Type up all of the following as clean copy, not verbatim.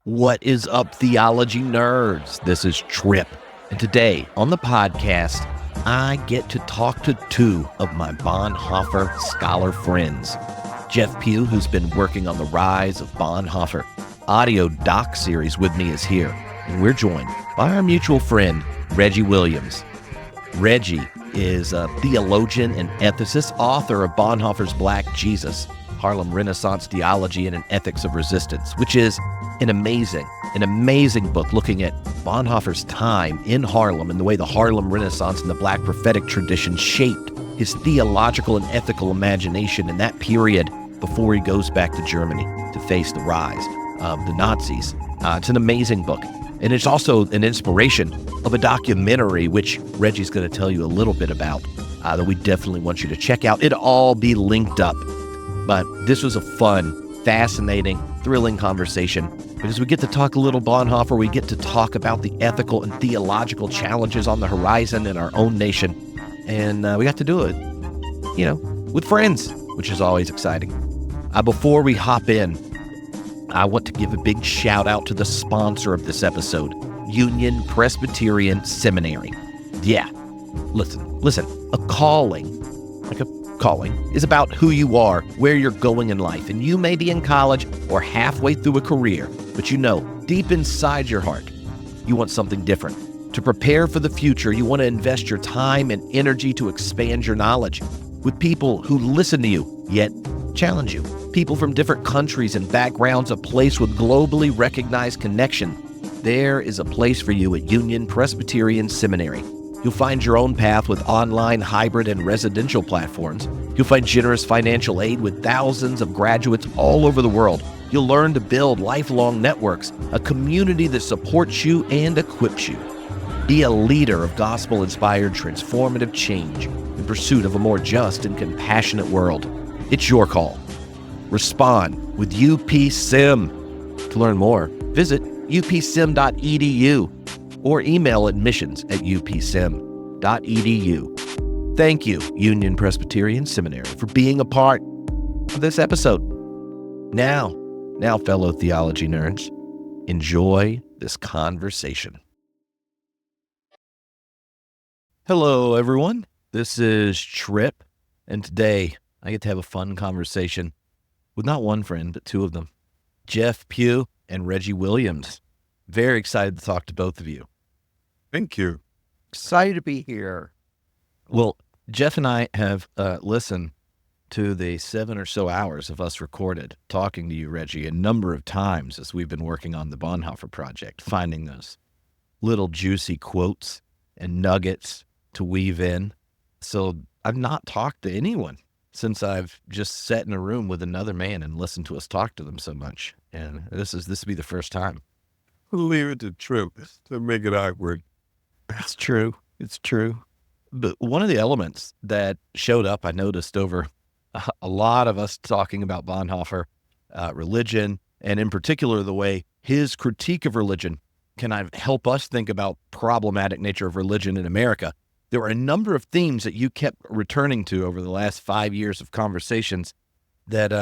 What is up, theology nerds? This is Trip, and today on the podcast, I get to talk to two of my Bonhoeffer scholar friends. Jeff Pugh, who's been working on the Rise of Bonhoeffer audio doc series with me, is here, and we're joined by our mutual friend, Reggie Williams. Reggie is a theologian and ethicist, author of Bonhoeffer's Black Jesus, Harlem Renaissance Theology and an Ethics of Resistance, which is an amazing book looking at Bonhoeffer's time in Harlem and the way the Harlem Renaissance and the Black prophetic tradition shaped his theological and ethical imagination in that period before he goes back to Germany to face the rise of the Nazis. It's an amazing book. And it's also an inspiration of a documentary, which Reggie's going to tell you a little bit about, that we definitely want you to check out. It'll all be linked up. But this was a fun, fascinating, thrilling conversation because we get to talk a little Bonhoeffer. We get to talk about the ethical and theological challenges on the horizon in our own nation. And we got to do it, with friends, which is always exciting. Before we hop in, I want to give a big shout out to the sponsor of this episode, Union Presbyterian Seminary. Yeah, listen, a calling is about who you are, where you're going in life. And you may be in college or halfway through a career, but deep inside your heart, you want something different. To prepare for the future, you want to invest your time and energy to expand your knowledge with people who listen to you, yet challenge you. People from different countries and backgrounds, a place with globally recognized connection. There is a place for you at Union Presbyterian Seminary. You'll find your own path with online, hybrid, and residential platforms. You'll find generous financial aid with thousands of graduates all over the world. You'll learn to build lifelong networks, a community that supports you and equips you. Be a leader of gospel-inspired, transformative change in pursuit of a more just and compassionate world. It's your call. Respond with UPSim. To learn more, visit upsim.edu. or email admissions@upsim.edu. Thank you, Union Presbyterian Seminary, for being a part of this episode. Now, fellow theology nerds, enjoy this conversation. Hello, everyone. This is Trip, and today I get to have a fun conversation with not one friend, but two of them, Jeff Pugh and Reggie Williams. Very excited to talk to both of you. Thank you. Excited to be here. Well, Jeff and I have listened to the 7 or so hours of us recorded talking to you, Reggie, a number of times as we've been working on the Bonhoeffer project, finding those little juicy quotes and nuggets to weave in. So I've not talked to anyone since I've just sat in a room with another man and listened to us talk to them so much. And this will be the first time. We'll leave it to Trip to make it awkward. It's true. But one of the elements that showed up, I noticed over a lot of us talking about Bonhoeffer, religion, and in particular, the way his critique of religion can help us think about problematic nature of religion in America. There were a number of themes that you kept returning to over the last 5 years of conversations that,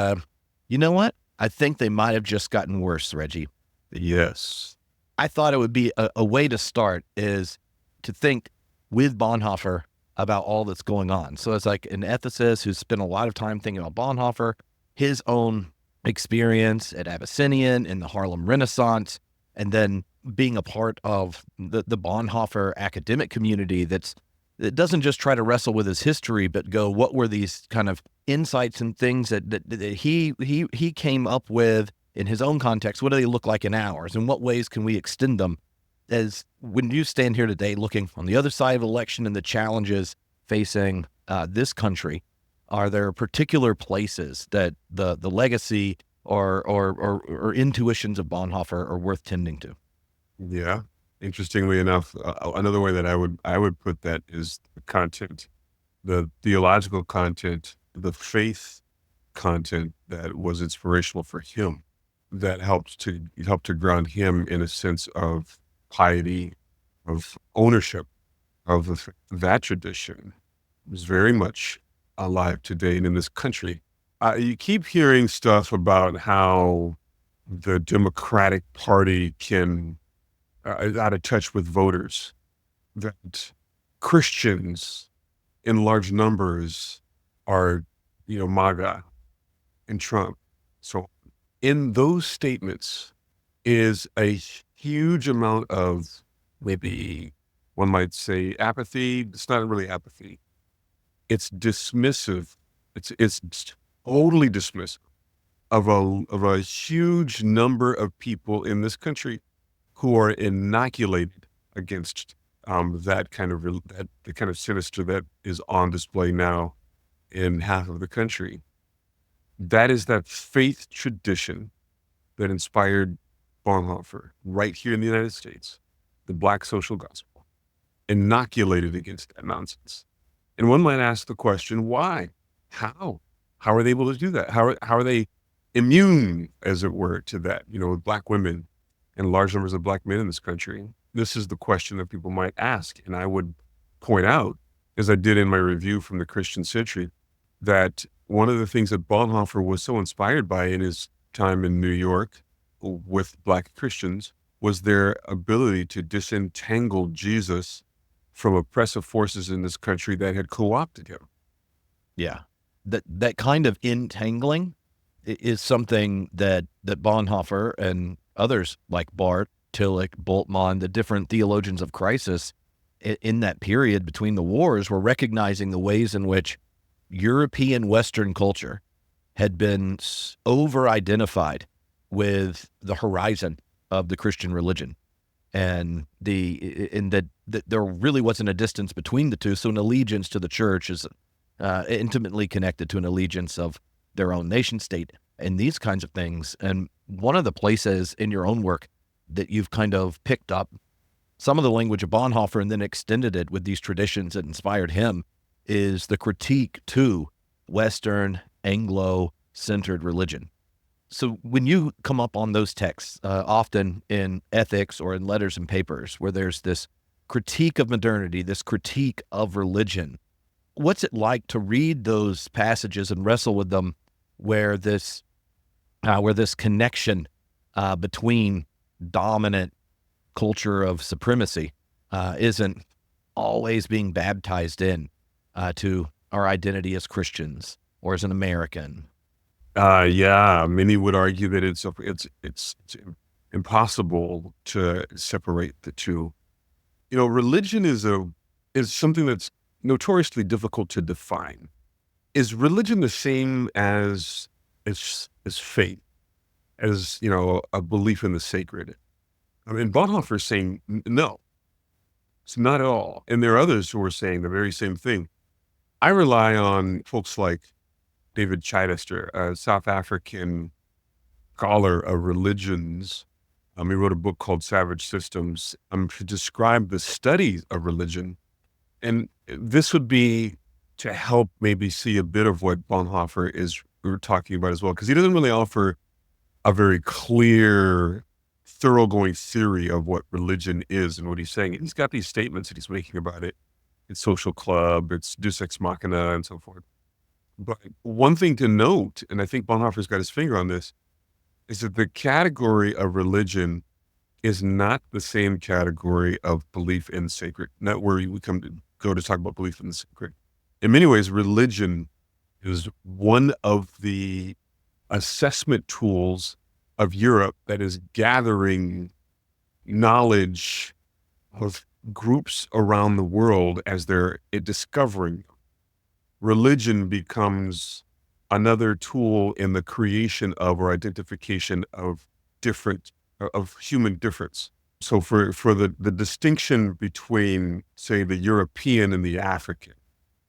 you know what? I think they might have just gotten worse, Reggie. Yes. I thought it would be a way to start is to think with Bonhoeffer about all that's going on. So as like an ethicist who's spent a lot of time thinking about Bonhoeffer, his own experience at Abyssinian in the Harlem Renaissance, and then being a part of the Bonhoeffer academic community that doesn't just try to wrestle with his history, but go, what were these kind of insights and things that he came up with in his own context? What do they look like in ours? In what ways can we extend them? As when you stand here today looking on the other side of election and the challenges facing this country, are there particular places that the legacy or intuitions of Bonhoeffer are worth tending to? Yeah. Interestingly enough, another way that I would put that is the content, the theological content, the faith content that was inspirational for him, that helped to ground him in a sense of piety, of ownership of that tradition. It was very much alive today and in this country. You keep hearing stuff about how the Democratic Party is out of touch with voters, that Christians in large numbers are, MAGA and Trump. So in those statements is a huge amount of, maybe one might say, apathy. It's not really apathy. It's dismissive. It's totally dismissive of a huge number of people in this country who are inoculated against that kind of the kind of sinister that is on display now in half of the country. That is that faith tradition that inspired Bonhoeffer right here in the United States, the Black social gospel, inoculated against that nonsense. And one might ask the question, why? How? How are they able to do that? How are they immune, as it were, to that, with Black women and large numbers of Black men in this country? This is the question that people might ask. And I would point out, as I did in my review from the Christian Century, that one of the things that Bonhoeffer was so inspired by in his time in New York with Black Christians was their ability to disentangle Jesus from oppressive forces in this country that had co-opted him. Yeah. That kind of entangling is something that Bonhoeffer and others like Barth, Tillich, Bultmann, the different theologians of crisis in that period between the wars were recognizing the ways in which European Western culture had been over-identified with the horizon of the Christian religion, and that there really wasn't a distance between the two. So an allegiance to the church is intimately connected to an allegiance of their own nation state and these kinds of things. And one of the places in your own work that you've kind of picked up some of the language of Bonhoeffer and then extended it with these traditions that inspired him is the critique to Western Anglo-centered religion. So when you come up on those texts, often in ethics or in letters and papers, where there's this critique of modernity, this critique of religion, what's it like to read those passages and wrestle with them where this connection between dominant culture of supremacy isn't always being baptized in to our identity as Christians or as an American? Yeah, many would argue that it's impossible to separate the two. Religion is something that's notoriously difficult to define. Is religion the same as faith, as a belief in the sacred? I mean, Bonhoeffer is saying no, it's not at all. And there are others who are saying the very same thing. I rely on folks like David Chichester, a South African scholar of religions. He wrote a book called Savage Systems to describe the study of religion. And this would be to help maybe see a bit of what Bonhoeffer we're talking about as well, because he doesn't really offer a very clear, thoroughgoing theory of what religion is and what he's saying. And he's got these statements that he's making about it. It's social club, it's deus ex machina, and so forth. But one thing to note, and I think Bonhoeffer's got his finger on this, is that the category of religion is not the same category of belief in sacred, not where we go to talk about belief in the sacred. In many ways, religion is one of the assessment tools of Europe that is gathering knowledge of groups around the world as they're discovering. Religion becomes another tool in the creation of or identification of human difference. So for the distinction between, say, the European and the African,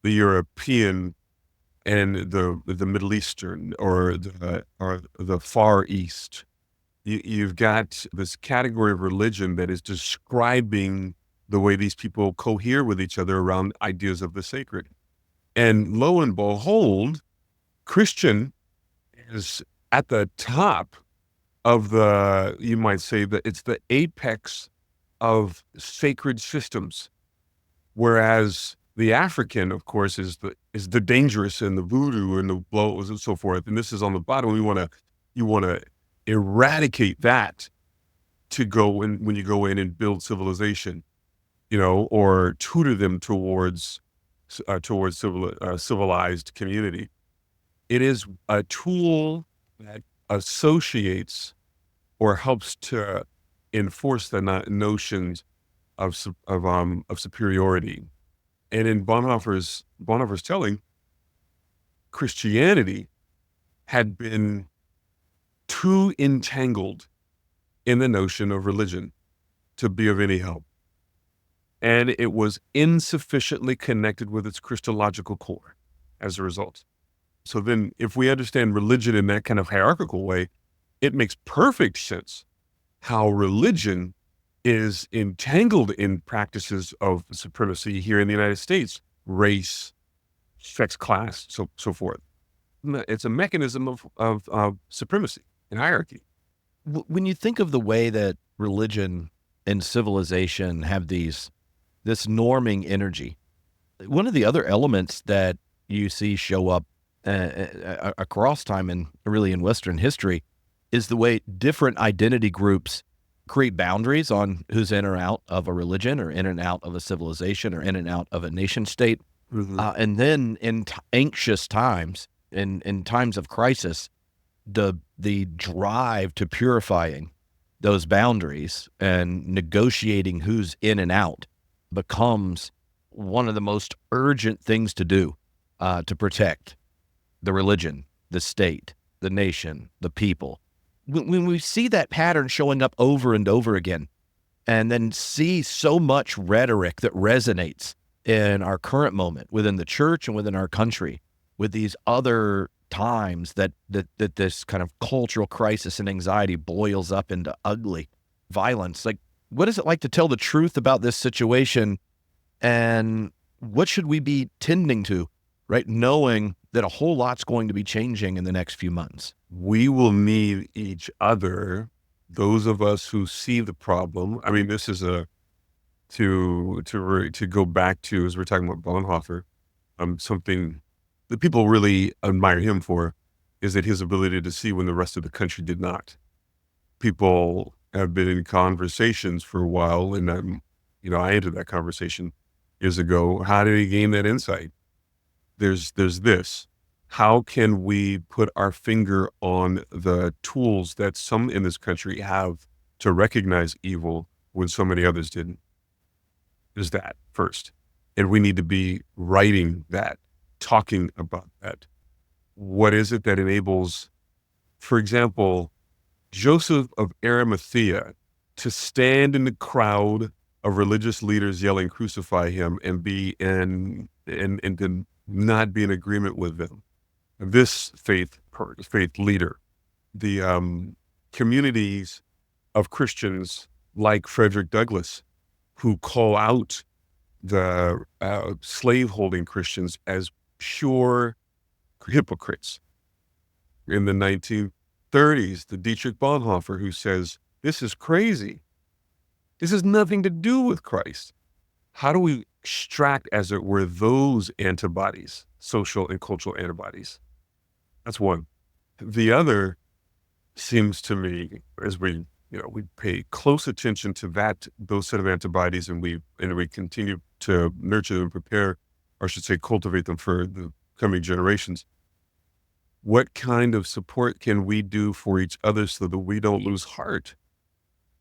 the European and the Middle Eastern or the Far East, you've got this category of religion that is describing the way these people cohere with each other around ideas of the sacred. And lo and behold, Christian is at the top of you might say that it's the apex of sacred systems. Whereas the African, of course, is the dangerous and the voodoo and the blows and so forth. And this is on the bottom. You want to eradicate that to go in when you go in and build civilization, or tutor them towards civilized community. It is a tool that associates or helps to enforce the notions of superiority. And in Bonhoeffer's telling, Christianity had been too entangled in the notion of religion to be of any help. And it was insufficiently connected with its Christological core as a result. So then if we understand religion in that kind of hierarchical way, it makes perfect sense how religion is entangled in practices of supremacy here in the United States, race, sex, class, so forth. It's a mechanism of supremacy and hierarchy. When you think of the way that religion and civilization have this norming energy, one of the other elements that you see show up across time and really in Western history is the way different identity groups create boundaries on who's in or out of a religion or in and out of a civilization or in and out of a nation state. Mm-hmm. And then in anxious times, in times of crisis, the drive to purifying those boundaries and negotiating who's in and out becomes one of the most urgent things to do to protect the religion, the state, the nation, the people. When we see that pattern showing up over and over again, and then see so much rhetoric that resonates in our current moment within the church and within our country with these other times that this kind of cultural crisis and anxiety boils up into ugly violence. Like, what is it like to tell the truth about this situation, and what should we be tending to, right? Knowing that a whole lot's going to be changing in the next few months. We will need each other, those of us who see the problem. I mean, this is to go back to, as we're talking about Bonhoeffer, something that people really admire him for is that his ability to see when the rest of the country did not. People have been in conversations for a while, and I entered that conversation years ago. How did he gain that insight? There's this. How can we put our finger on the tools that some in this country have to recognize evil when so many others didn't? There's that first. And we need to be writing that, talking about that. What is it that enables, for example, Joseph of Arimathea to stand in the crowd of religious leaders yelling, "Crucify him," and to not be in agreement with them? This faith leader, the communities of Christians like Frederick Douglass, who call out the slave-holding Christians as pure hypocrites. In the 1930s, the Dietrich Bonhoeffer, who says, this is crazy. This has nothing to do with Christ. How do we extract, as it were, those antibodies, social and cultural antibodies? That's one. The other seems to me, as we pay close attention to those set of antibodies, and we continue to nurture them, prepare, or I should say cultivate them for the coming generations. What kind of support can we do for each other so that we don't lose heart?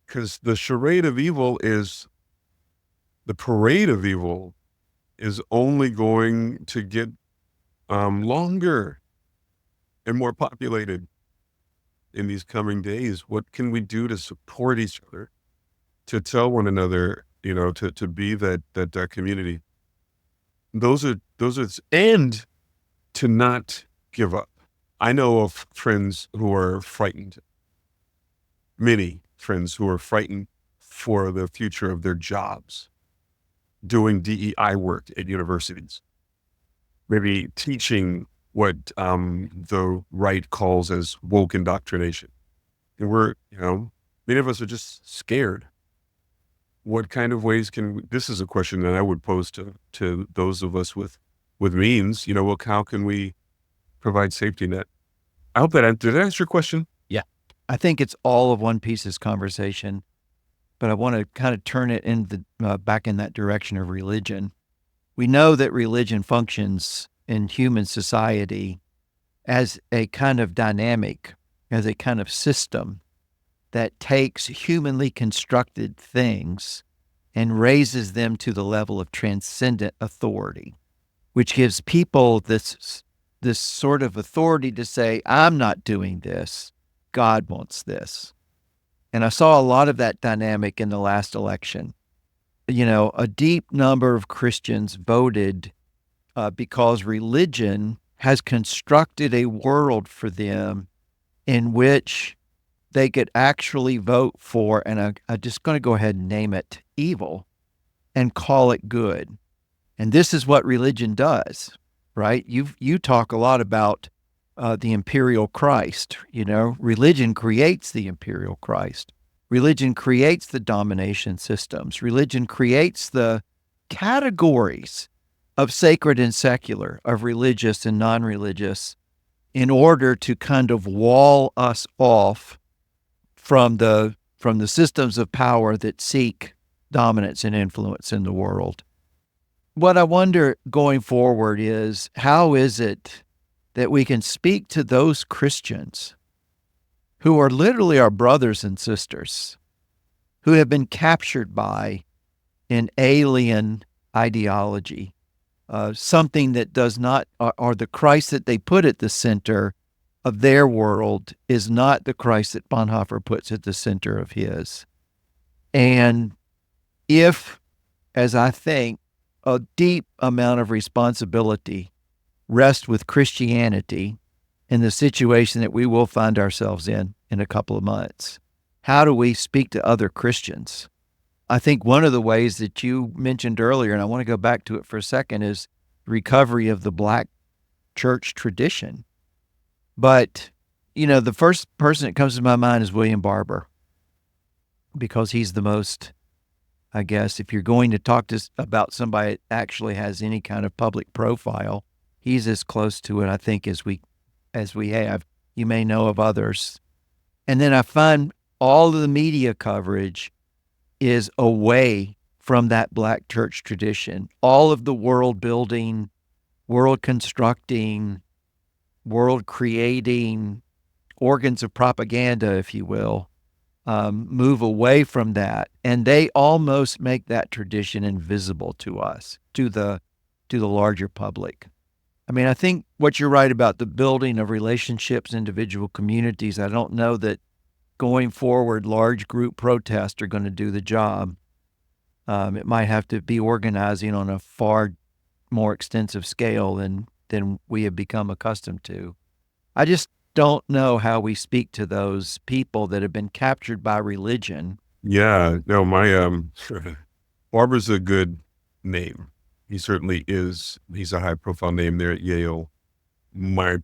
Because the parade of evil is only going to get longer and more populated in these coming days. What can we do to support each other, to tell one another, to be that community? Those are, and to not give up. I know of friends who are frightened, many friends who are frightened for the future of their jobs, doing DEI work at universities, maybe teaching what the right calls as woke indoctrination. And we're, many of us are just scared. What kind of ways this is a question that I would pose to those of us with means, how can we provide safety net? I hope did I answer your question? Yeah. I think it's all of One Piece's conversation, but I want to kind of turn it in back in that direction of religion. We know that religion functions in human society as a kind of dynamic, as a kind of system that takes humanly constructed things and raises them to the level of transcendent authority, which gives people this sort of authority to say, I'm not doing this. God wants this. And I saw a lot of that dynamic in the last election. A deep number of Christians voted because religion has constructed a world for them in which they could actually vote for, and I'm just going to go ahead and name it evil and call it good. And this is what religion does, right? You talk a lot about the imperial Christ. Religion creates the imperial Christ. Religion creates the domination systems. Religion creates the categories of sacred and secular, of religious and non-religious, in order to kind of wall us off from the systems of power that seek dominance and influence in the world. What I wonder going forward is, how is it that we can speak to those Christians who are literally our brothers and sisters, who have been captured by an alien ideology, something that does not, or the Christ that they put at the center of their world is not the Christ that Bonhoeffer puts at the center of his. And if, as I think, a deep amount of responsibility rests with Christianity in the situation that we will find ourselves in a couple of months, how do we speak to other Christians? I think one of the ways that you mentioned earlier, and I want to go back to it for a second, is recovery of the Black church tradition. But, the first person that comes to my mind is William Barber, because he's the most, I guess, if you're going to talk about somebody that actually has any kind of public profile, he's as close to it, I think, as we have. You may know of others. And then I find all of the media coverage is away from that Black church tradition. All of the world building, world constructing, world creating organs of propaganda, if you will, move away from that, and they almost make that tradition invisible to us, to the larger public. I mean, I think what you're right about the building of relationships, individual communities. I don't know that going forward, large group protests are going to do the job. It might have to be organizing on a far more extensive scale than we have become accustomed to. I just don't know how we speak to those people that have been captured by religion. Yeah, no, my Barber's a good name. He certainly is. He's a high-profile name there at Yale. My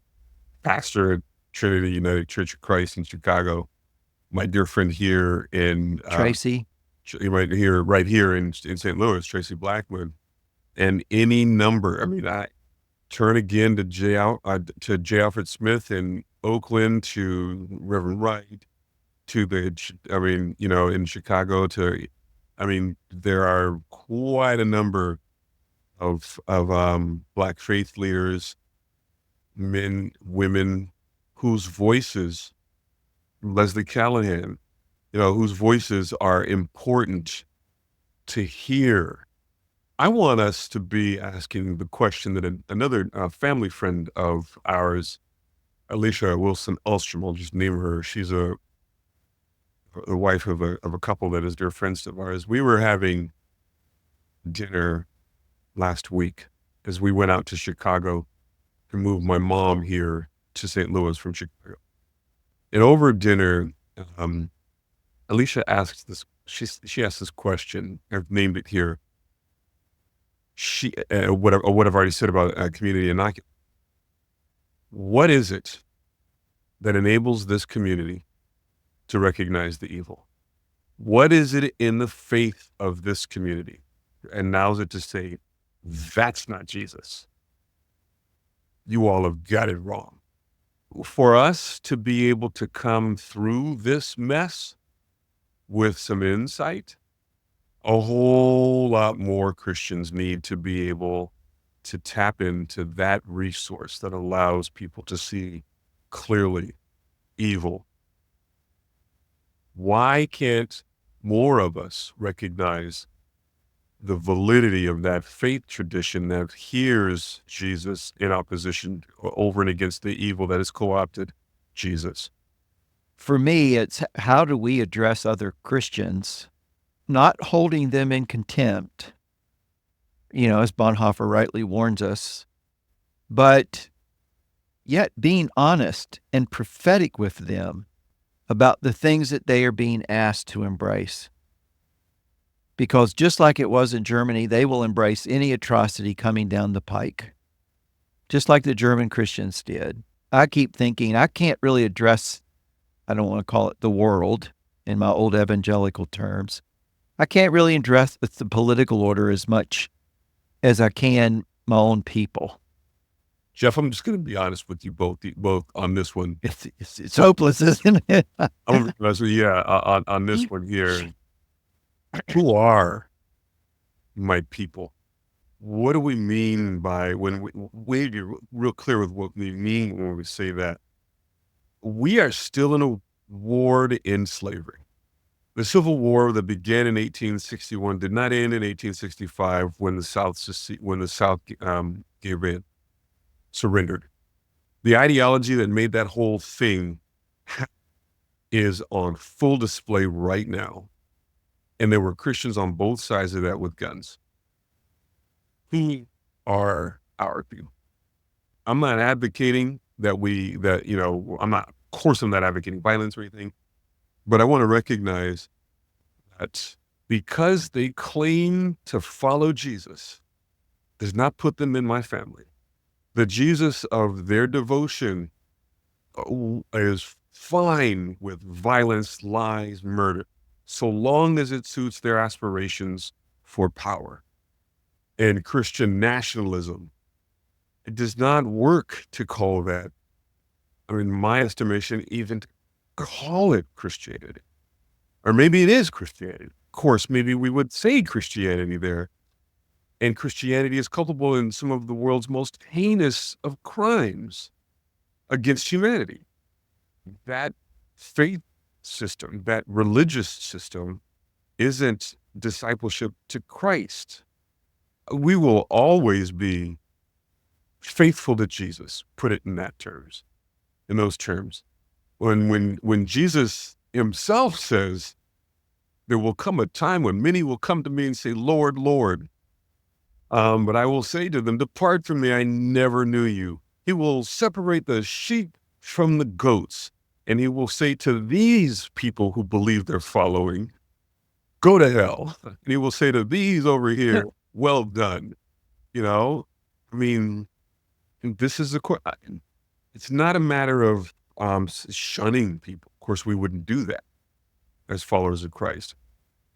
pastor at Trinity United Church of Christ in Chicago, my dear friend here in Tracy, right here in St. Louis, Tracy Blackman, and any number. I mean, I turn again to J. Alfred Smith in Oakland, to Reverend Wright, to in Chicago, there are quite a number of Black faith leaders, men, women, whose voices, Leslie Callahan, whose voices are important to hear. I want us to be asking the question that another family friend of ours, Alicia Wilson Ulstrom, I'll just name her. She's the wife of a couple that is dear friends of ours. We were having dinner last week as we went out to Chicago to move my mom here to St. Louis from Chicago. And over dinner, Alicia asked this. She asked this question. I've named it here. What I've already said about community inoculation. What is it that enables this community to recognize the evil? What is it in the faith of this community? And now's it to say, that's not Jesus. You all have got it wrong. for us to be able to come through this mess with some insight, a whole lot more Christians need to be able to tap into that resource that allows people to see clearly evil. Why can't more of us recognize the validity of that faith tradition that hears Jesus in opposition over and against the evil that has co-opted Jesus? For me, it's how do we address other Christians, not holding them in contempt, as Bonhoeffer rightly warns us, but yet being honest and prophetic with them about the things that they are being asked to embrace. Because just like it was in Germany, they will embrace any atrocity coming down the pike, just like the German Christians did. I keep thinking I can't really address, I don't want to call it the world in my old evangelical terms. I can't really address the political order as much as I can my own people. Jeff, I'm just going to be honest with you both on this one. It's hopeless, isn't it? I'm going to be honest with you, on this one here. Who are my people? What do we mean by when we're real clear with what we mean when we say that? We are still in a war to end slavery. The Civil War that began in 1861 did not end in 1865 when the South gave in, surrendered. The ideology that made that whole thing is on full display right now. And there were Christians on both sides of that with guns. Who are our people? I'm not advocating of course I'm not advocating violence or anything, but I want to recognize that because they claim to follow Jesus does not put them in my family. The Jesus of their devotion is fine with violence, lies, murder, so long as it suits their aspirations for power. And Christian nationalism, it does not work to call that, in my estimation, even to call it Christianity. Or maybe it is Christianity. Of course, maybe we would say Christianity there. And Christianity is culpable in some of the world's most heinous of crimes against humanity. That faith system, that religious system, isn't discipleship to Christ. We will always be faithful to Jesus, put it in those terms. When Jesus himself says, there will come a time when many will come to me and say, Lord, Lord. But I will say to them, depart from me, I never knew you. He will separate the sheep from the goats. And he will say to these people who believe they're following, go to hell. And he will say to these over here, well done. This is it's not a matter of shunning people. Of course, we wouldn't do that as followers of Christ.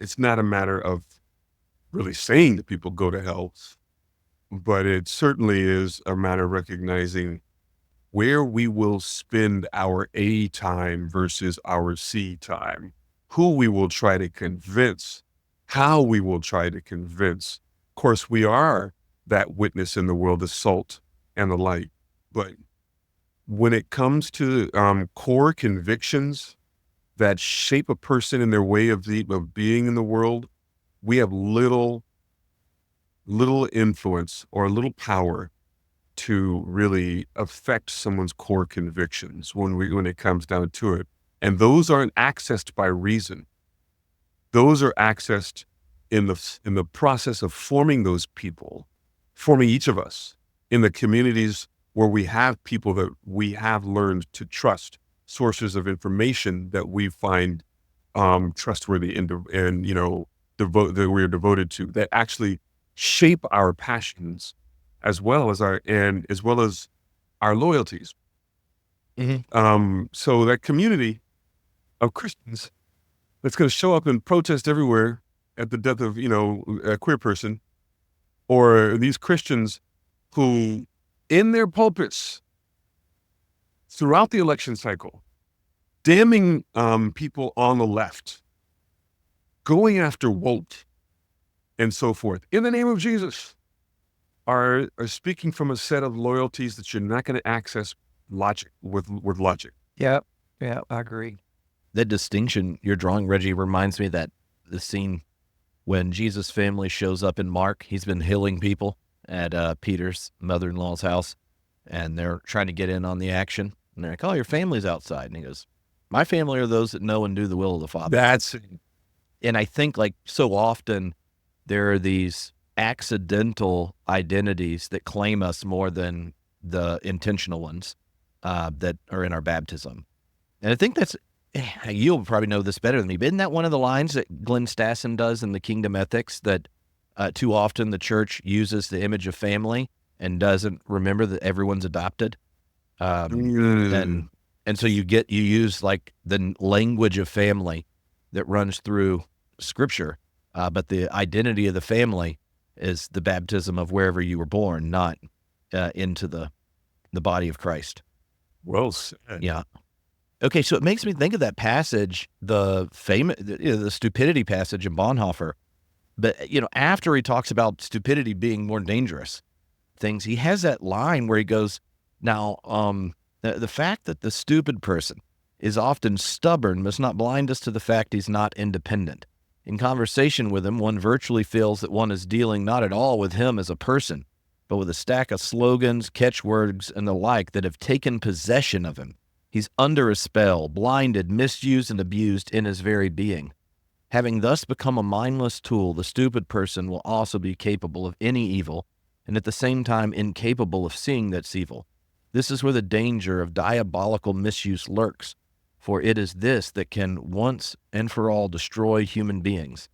It's not a matter of really saying to people, go to hell. But it certainly is a matter of recognizing where we will spend our A time versus our C time, who we will try to convince, how we will try to convince. Of course, we are that witness in the world, the salt and the light. But when it comes to core convictions that shape a person in their way of being in the world, we have little influence or little power to really affect someone's core convictions when it comes down to it. And those aren't accessed by reason. Those are accessed in the process of forming those people, forming each of us in the communities where we have people that we have learned to trust, sources of information that we find trustworthy and that we're devoted to, that actually shape our passions as well as our loyalties. Mm-hmm. So that community of Christians that's going to show up and protest everywhere at the death of a queer person, or these Christians who in their pulpits throughout the election cycle, damning people on the left, going after woke, and so forth, in the name of Jesus, are speaking from a set of loyalties that you're not going to access logic with logic. Yeah, I agree. The distinction you're drawing, Reggie, reminds me that the scene when Jesus' family shows up in Mark. He's been healing people at Peter's mother-in-law's house, and they're trying to get in on the action. And they're like, "Oh, your family's outside." And he goes, "My family are those that know and do the will of the Father." That's And I think, like, so often there are these accidental identities that claim us more than the intentional ones that are in our baptism. And I think that's, you'll probably know this better than me, but isn't that one of the lines that Glenn Stassen does in the Kingdom Ethics, that too often the church uses the image of family and doesn't remember that everyone's adopted? And so you use like the language of family that runs through Scripture, but the identity of the family is the baptism of wherever you were born, not into the body of Christ. well said. Yeah. Okay, so it makes me think of that passage, the famous, the stupidity passage in Bonhoeffer. But after he talks about stupidity being more dangerous things, he has that line where he goes, "Now, the fact that the stupid person is often stubborn must not blind us to the fact he's not independent. In conversation with him, one virtually feels that one is dealing not at all with him as a person, but with a stack of slogans, catchwords, and the like that have taken possession of him. He's under a spell, blinded, misused, and abused in his very being. Having thus become a mindless tool, the stupid person will also be capable of any evil, and at the same time incapable of seeing that's evil. This is where the danger of diabolical misuse lurks, for it is this that can once and for all destroy human beings.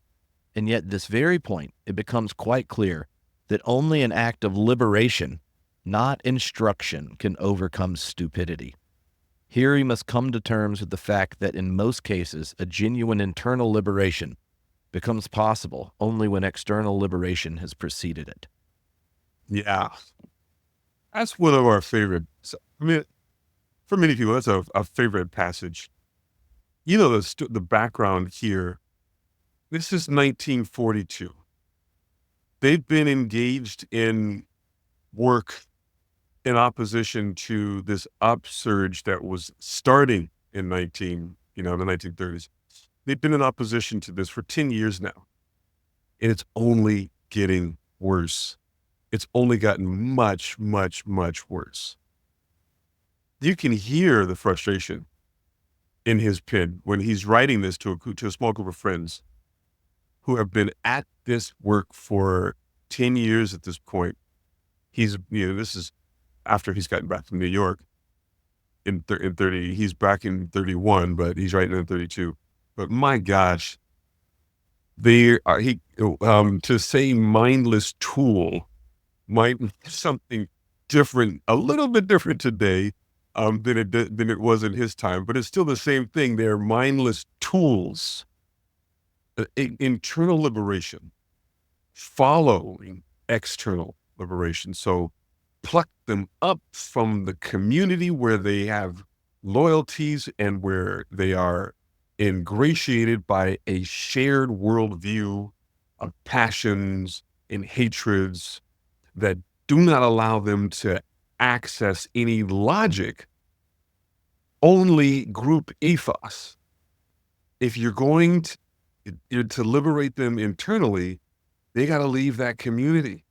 And yet this very point, it becomes quite clear that only an act of liberation, not instruction, can overcome stupidity. Here he must come to terms with the fact that in most cases, a genuine internal liberation becomes possible only when external liberation has preceded it." Yeah, that's one of our favorite. I mean, for many people, that's a favorite passage. The background here. This is 1942. They've been engaged in work in opposition to this upsurge that was starting in the 1930s. They've been in opposition to this for 10 years now, and it's only getting worse. It's only gotten much, much, much worse. You can hear the frustration in his pen when he's writing this to a small group of friends who have been at this work for 10 years at this point. This is after he's gotten back from New York in 30, he's back in 31, but he's writing in 32. But my gosh, to say mindless tool might be something different, a little bit different today than it was in his time, but it's still the same thing. They're mindless tools. Internal liberation following external liberation. So pluck them up from the community where they have loyalties and where they are ingratiated by a shared worldview of passions and hatreds that do not allow them to access any logic, only group ethos. If you're going to liberate them internally, they got to leave that community.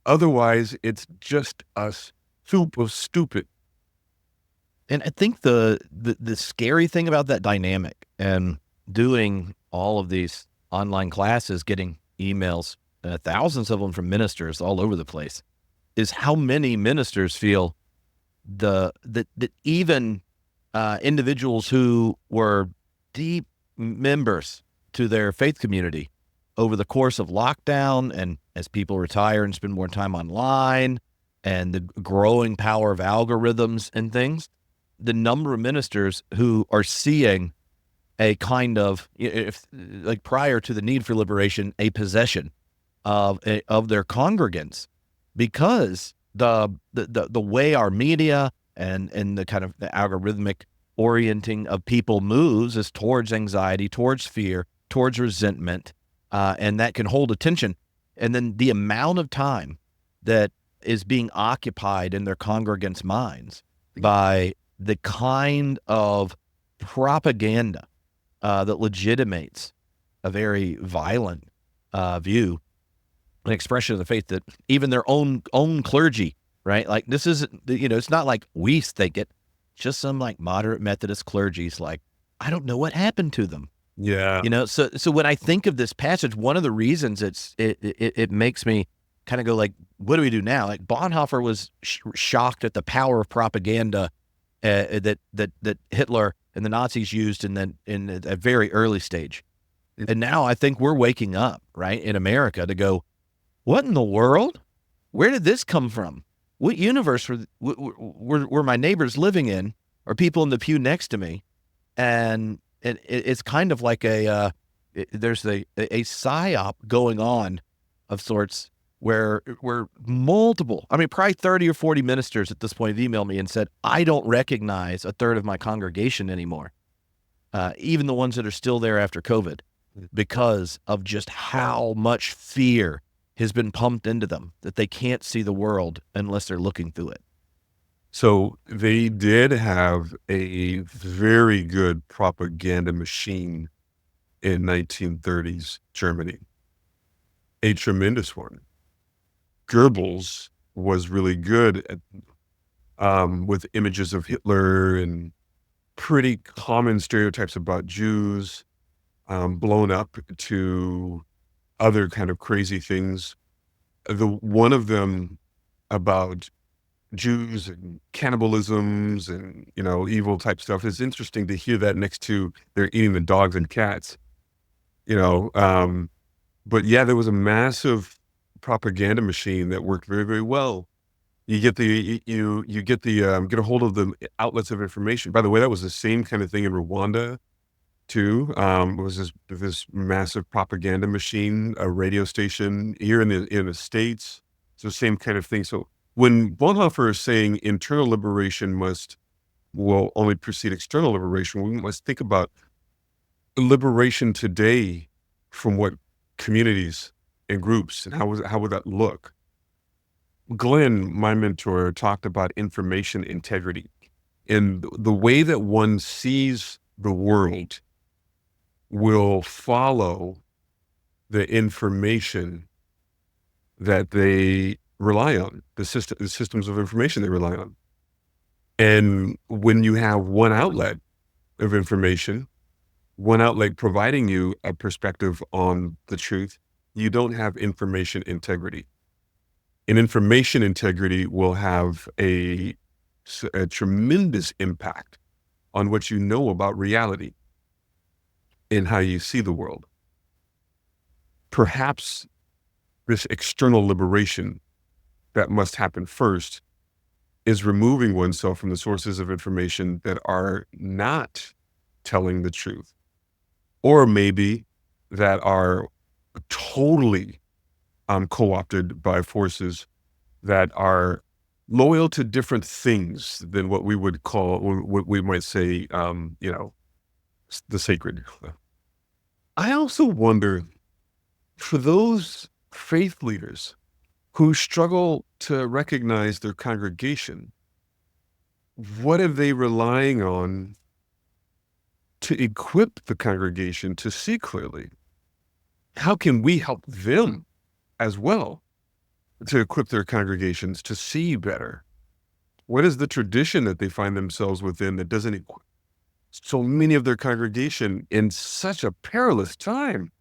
Otherwise, it's just a soup of stupid. And I think the scary thing about that dynamic and doing all of these online classes, getting emails, thousands of them from ministers all over the place, is how many ministers feel that even individuals who were deep members to their faith community over the course of lockdown, and as people retire and spend more time online, and the growing power of algorithms and things, the number of ministers who are seeing a kind of, like prior to the need for liberation, a possession of their congregants, because the way our media and the kind of the algorithmic orienting of people moves is towards anxiety, towards fear, towards resentment, and that can hold attention. And then the amount of time that is being occupied in their congregants' minds by the kind of propaganda that legitimates a very violent view, an expression of the faith that even their own clergy, right? Like this isn't, it's not like we think it. Just some like moderate Methodist clergy's like, I don't know what happened to them. Yeah. So when I think of this passage, one of the reasons it makes me kind of go like, what do we do now? Like Bonhoeffer was shocked at the power of propaganda that Hitler and the Nazis used in a very early stage. And now I think we're waking up, right, in America to go, what in the world? Where did this come from? What universe were my neighbors living in, or people in the pew next to me? And it's kind of like there's a psyop going on of sorts where multiple, probably 30 or 40 ministers at this point have emailed me and said, I don't recognize a third of my congregation anymore, even the ones that are still there after COVID, because of just how much fear has been pumped into them that they can't see the world unless they're looking through it. So they did have a very good propaganda machine in 1930s Germany, a tremendous one. Goebbels was really good at, with images of Hitler and pretty common stereotypes about Jews, blown up to other kind of crazy things. One of them about Jews and cannibalisms and, evil type stuff is interesting to hear that next to they're eating the dogs and cats, but yeah, there was a massive propaganda machine that worked very, very well. You get get a hold of the outlets of information. By the way, that was the same kind of thing in Rwanda too. It was this massive propaganda machine, a radio station here in the States. It's the same kind of thing. So when Bonhoeffer is saying internal liberation will only precede external liberation, we must think about liberation today from what communities and groups, and how would that look? Glenn, my mentor, talked about information integrity, and the way that one sees the world will follow the information that they rely on, the systems of information they rely on. And when you have one outlet of information, one outlet providing you a perspective on the truth, you don't have information integrity. And information integrity will have a tremendous impact on what you know about reality and how you see the world. Perhaps this external liberation that must happen first is removing oneself from the sources of information that are not telling the truth, or maybe that are totally co-opted by forces that are loyal to different things than what we would call, what we might say, the sacred. I also wonder, for those faith leaders who struggle to recognize their congregation, what are they relying on to equip the congregation to see clearly? How can we help them as well to equip their congregations to see better? What is the tradition that they find themselves within that doesn't equip so many of their congregation in such a perilous time?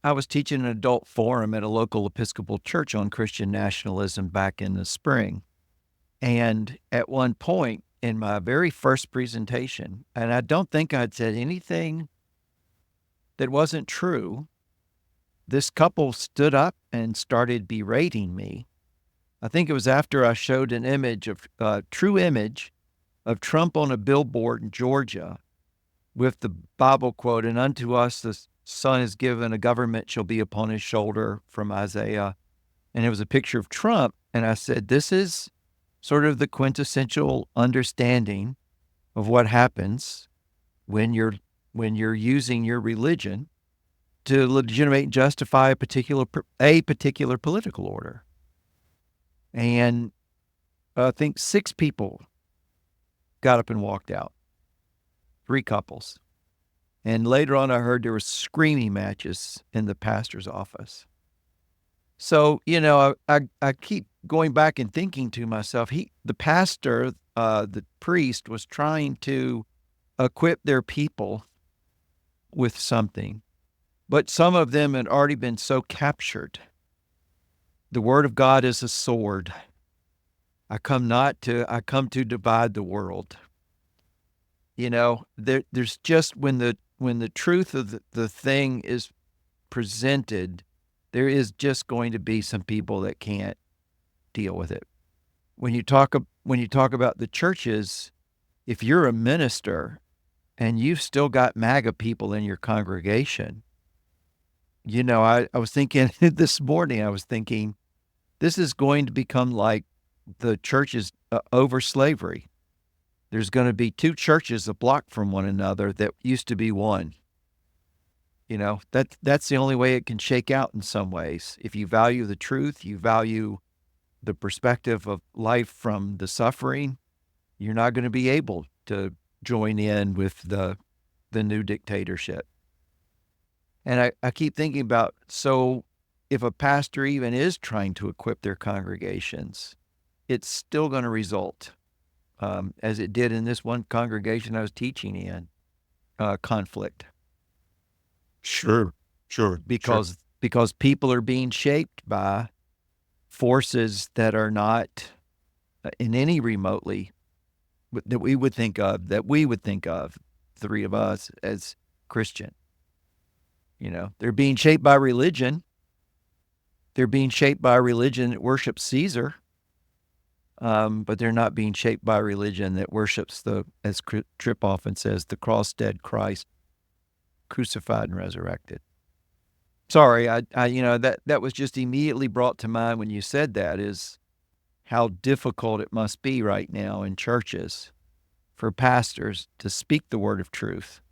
I was teaching an adult forum at a local Episcopal church on Christian nationalism back in the spring. And at one point in my very first presentation, and I don't think I'd said anything that wasn't true, this couple stood up and started berating me. I think it was after I showed an image of true image of Trump on a billboard in Georgia with the Bible quote, "And unto us the Son is given, a government shall be upon his shoulder," from Isaiah. And it was a picture of Trump. And I said, this is sort of the quintessential understanding of what happens when you're using your religion to legitimate and justify a particular political order. And I think 6 people got up and walked out, 3 couples. And later on, I heard there were screaming matches in the pastor's office. So, I keep going back and thinking to myself, the pastor, the priest, was trying to equip their people with something, but some of them had already been so captured. The word of God is a sword. I come to divide the world. There's just when the truth of the thing is presented, there is just going to be some people that can't deal with it. When you talk about the churches, if you're a minister and you've still got MAGA people in your congregation, I was thinking this morning, this is going to become like the churches over slavery. There's going to be 2 churches a block from one another that used to be one. That's the only way it can shake out in some ways. If you value the truth, you value the perspective of life from the suffering, you're not going to be able to join in with the new dictatorship. And I keep thinking about, so if a pastor even is trying to equip their congregations, it's still going to result, as it did in this one congregation I was teaching in, conflict. Sure. Because people are being shaped by forces that are not in any remotely that we would think of, 3 of us as Christian. They're being shaped by religion. They're being shaped by a religion that worships Caesar, but they're not being shaped by a religion that worships as Tripp often says, the cross-dead Christ, crucified and resurrected. Sorry, that was just immediately brought to mind when you said that, is how difficult it must be right now in churches for pastors to speak the word of truth.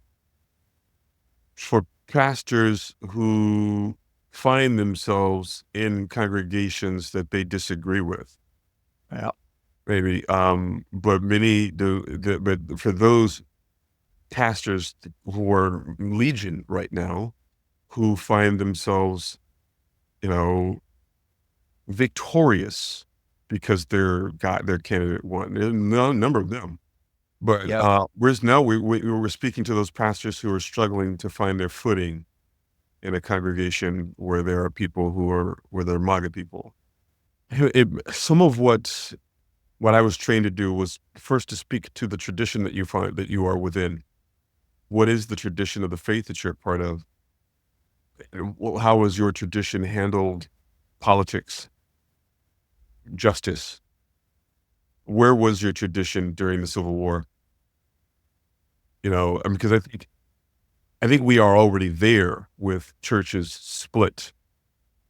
For pastors who find themselves in congregations that they disagree with. Yeah. Maybe, but many do. But for those pastors who are legion right now, who find themselves, victorious because their candidate won. There's no number of them, but Yep. whereas now we're speaking to those pastors who are struggling to find their footing in a congregation where there are people where there are MAGA people. Some of what I was trained to do was first to speak to the tradition that you find that you are within. What is the tradition of the faith that you're part of? How has your tradition handled politics, justice? Where was your tradition during the Civil War? Because I think we are already there with churches split,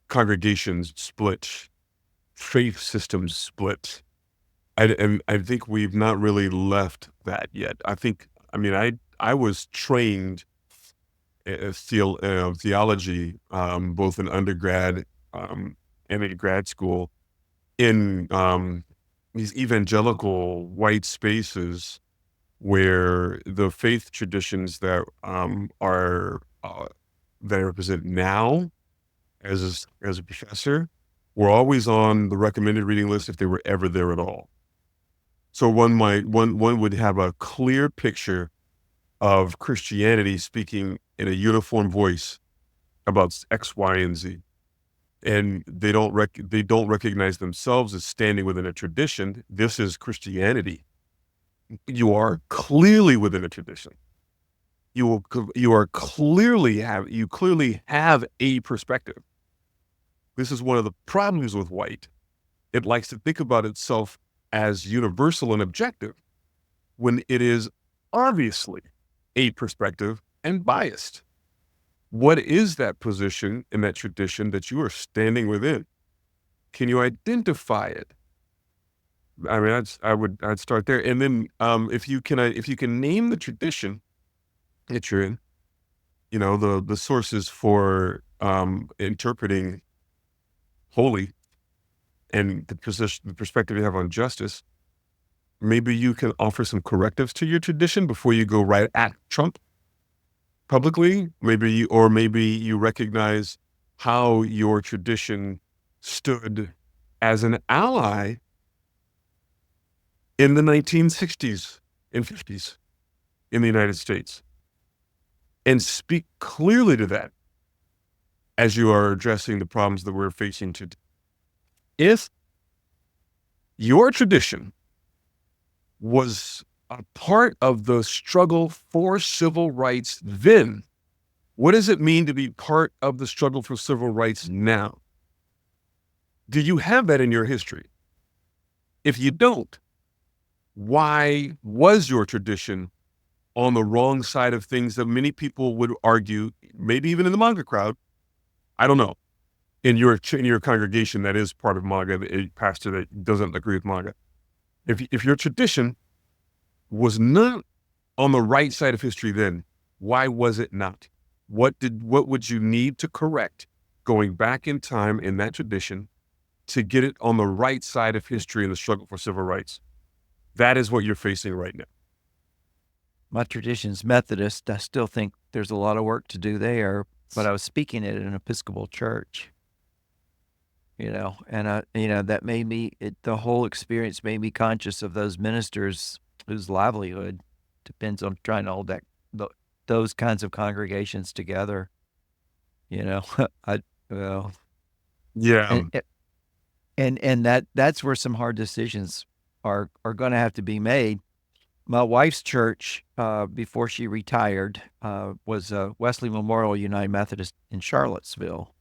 congregations split, faith systems split. I think we've not really left that yet. I was trained in theology, both in undergrad and in grad school, in these evangelical white spaces where the faith traditions that that I represent now as a professor were always on the recommended reading list if they were ever there at all. So one would have a clear picture of Christianity speaking in a uniform voice about X, Y, and Z, and they don't recognize themselves as standing within a tradition. This is Christianity. You are clearly within a tradition. You clearly have a perspective. This is one of the problems with white. It likes to think about itself as universal and objective when it is obviously a perspective and biased. What is that position in that tradition that you are standing within? Can you identify it? I mean, I'd start there, and then if you can name the tradition that you're in, the sources for interpreting holy and the perspective you have on justice, maybe you can offer some correctives to your tradition before you go right at Trump publicly. Maybe you recognize how your tradition stood as an ally in the 1960s and 50s in the United States, and speak clearly to that as you are addressing the problems that we're facing today. If your tradition was a part of the struggle for civil rights then, what does it mean to be part of the struggle for civil rights now? Do you have that in your history? If you don't, why was your tradition on the wrong side of things that many people would argue, maybe even in the MAGA crowd? I don't know. In your congregation that is part of MAGA, a pastor that doesn't agree with MAGA. If your tradition was not on the right side of history then, why was it not? What would you need to correct going back in time in that tradition to get it on the right side of history in the struggle for civil rights? That is what you're facing right now. My tradition's Methodist. I still think there's a lot of work to do there, but I was speaking at an Episcopal church, and that made me, the whole experience made me conscious of those ministers whose livelihood depends on trying to hold those kinds of congregations together. Yeah. And that's where some hard decisions are going to have to be made. My wife's church, before she retired, was Wesley Memorial United Methodist in Charlottesville.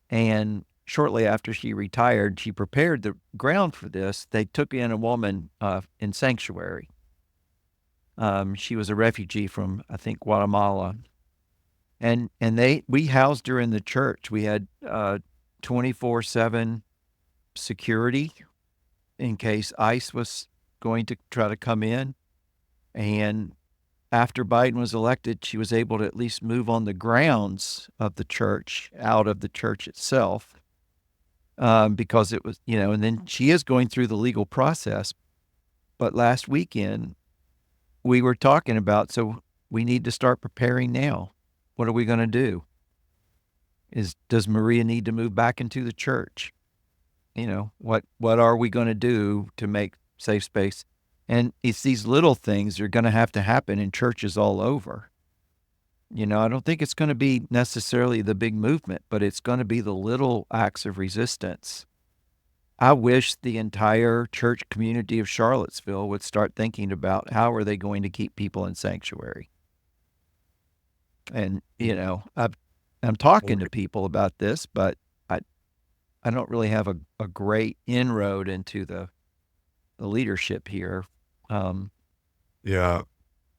And shortly after she retired, she prepared the ground for this. They took in a woman in sanctuary. She was a refugee from, I think, Guatemala. And we housed her in the church. We had 24/7 security in case ICE was going to try to come in. And after Biden was elected, she was able to at least move on the grounds of the church, out of the church itself, because it was, and then she is going through the legal process. But last weekend, we were talking about, so we need to start preparing now. What are we going to do? Does Maria need to move back into the church? What are we going to do to make safe space? And it's these little things that are going to have to happen in churches all over. I don't think it's going to be necessarily the big movement, but it's going to be the little acts of resistance. I wish the entire church community of Charlottesville would start thinking about how are they going to keep people in sanctuary. And, I'm talking to people about this, but I don't really have a great inroad into the leadership here. Yeah.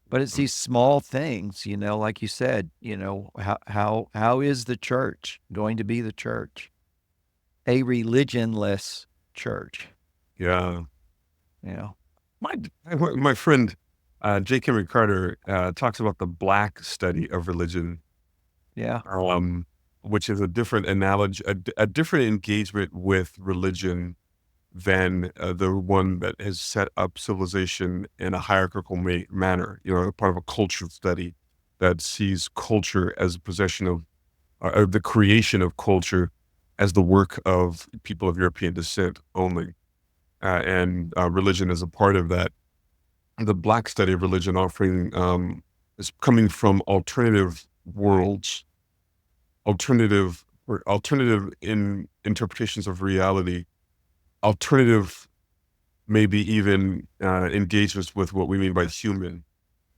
But it's these small things, like you said, how is the church going to be the church? A religionless church. Yeah. My friend, J. Henry Carter, talks about the Black study of religion. Yeah. Which is a different analogy, a different engagement with religion than the one that has set up civilization in a hierarchical manner, part of a cultural study that sees culture as a possession of, or the creation of culture as the work of people of European descent only, and religion as a part of that. The Black study of religion offering is coming from alternative worlds, alternative in interpretations of reality, alternative, maybe even engagements with what we mean by human,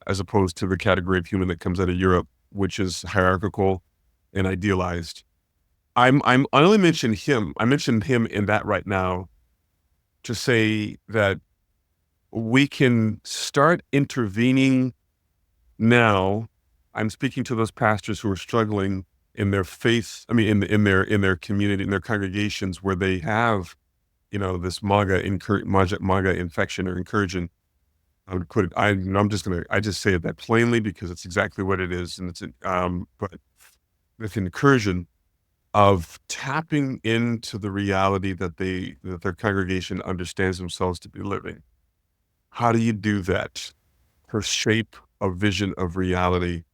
as opposed to the category of human that comes out of Europe, which is hierarchical and idealized. I only mentioned him. I mentioned him in that right now to say that we can start intervening now. I'm speaking to those pastors who are struggling in their faith. I mean, in their community, in their congregations, where they have this MAGA infection or incursion. I would put it. I just say it that plainly because it's exactly what it is, and but with incursion of tapping into the reality that their congregation understands themselves to be living. How do you do that? To shape a vision of reality,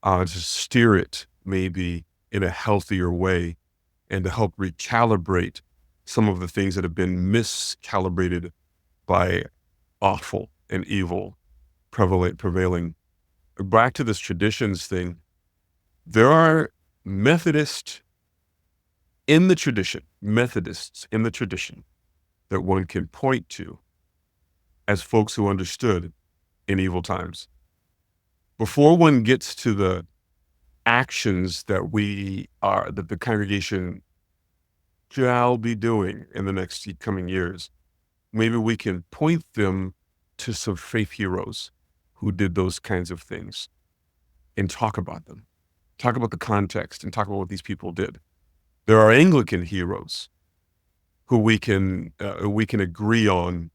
to steer it maybe in a healthier way, and to help recalibrate some of the things that have been miscalibrated by awful and evil prevailing. Back to this traditions thing, there are Methodists in the tradition that one can point to as folks who understood in evil times. Before one gets to the actions that the congregation shall be doing in the next coming years, maybe we can point them to some faith heroes who did those kinds of things and talk about them, talk about the context and talk about what these people did. There are Anglican heroes who we can agree on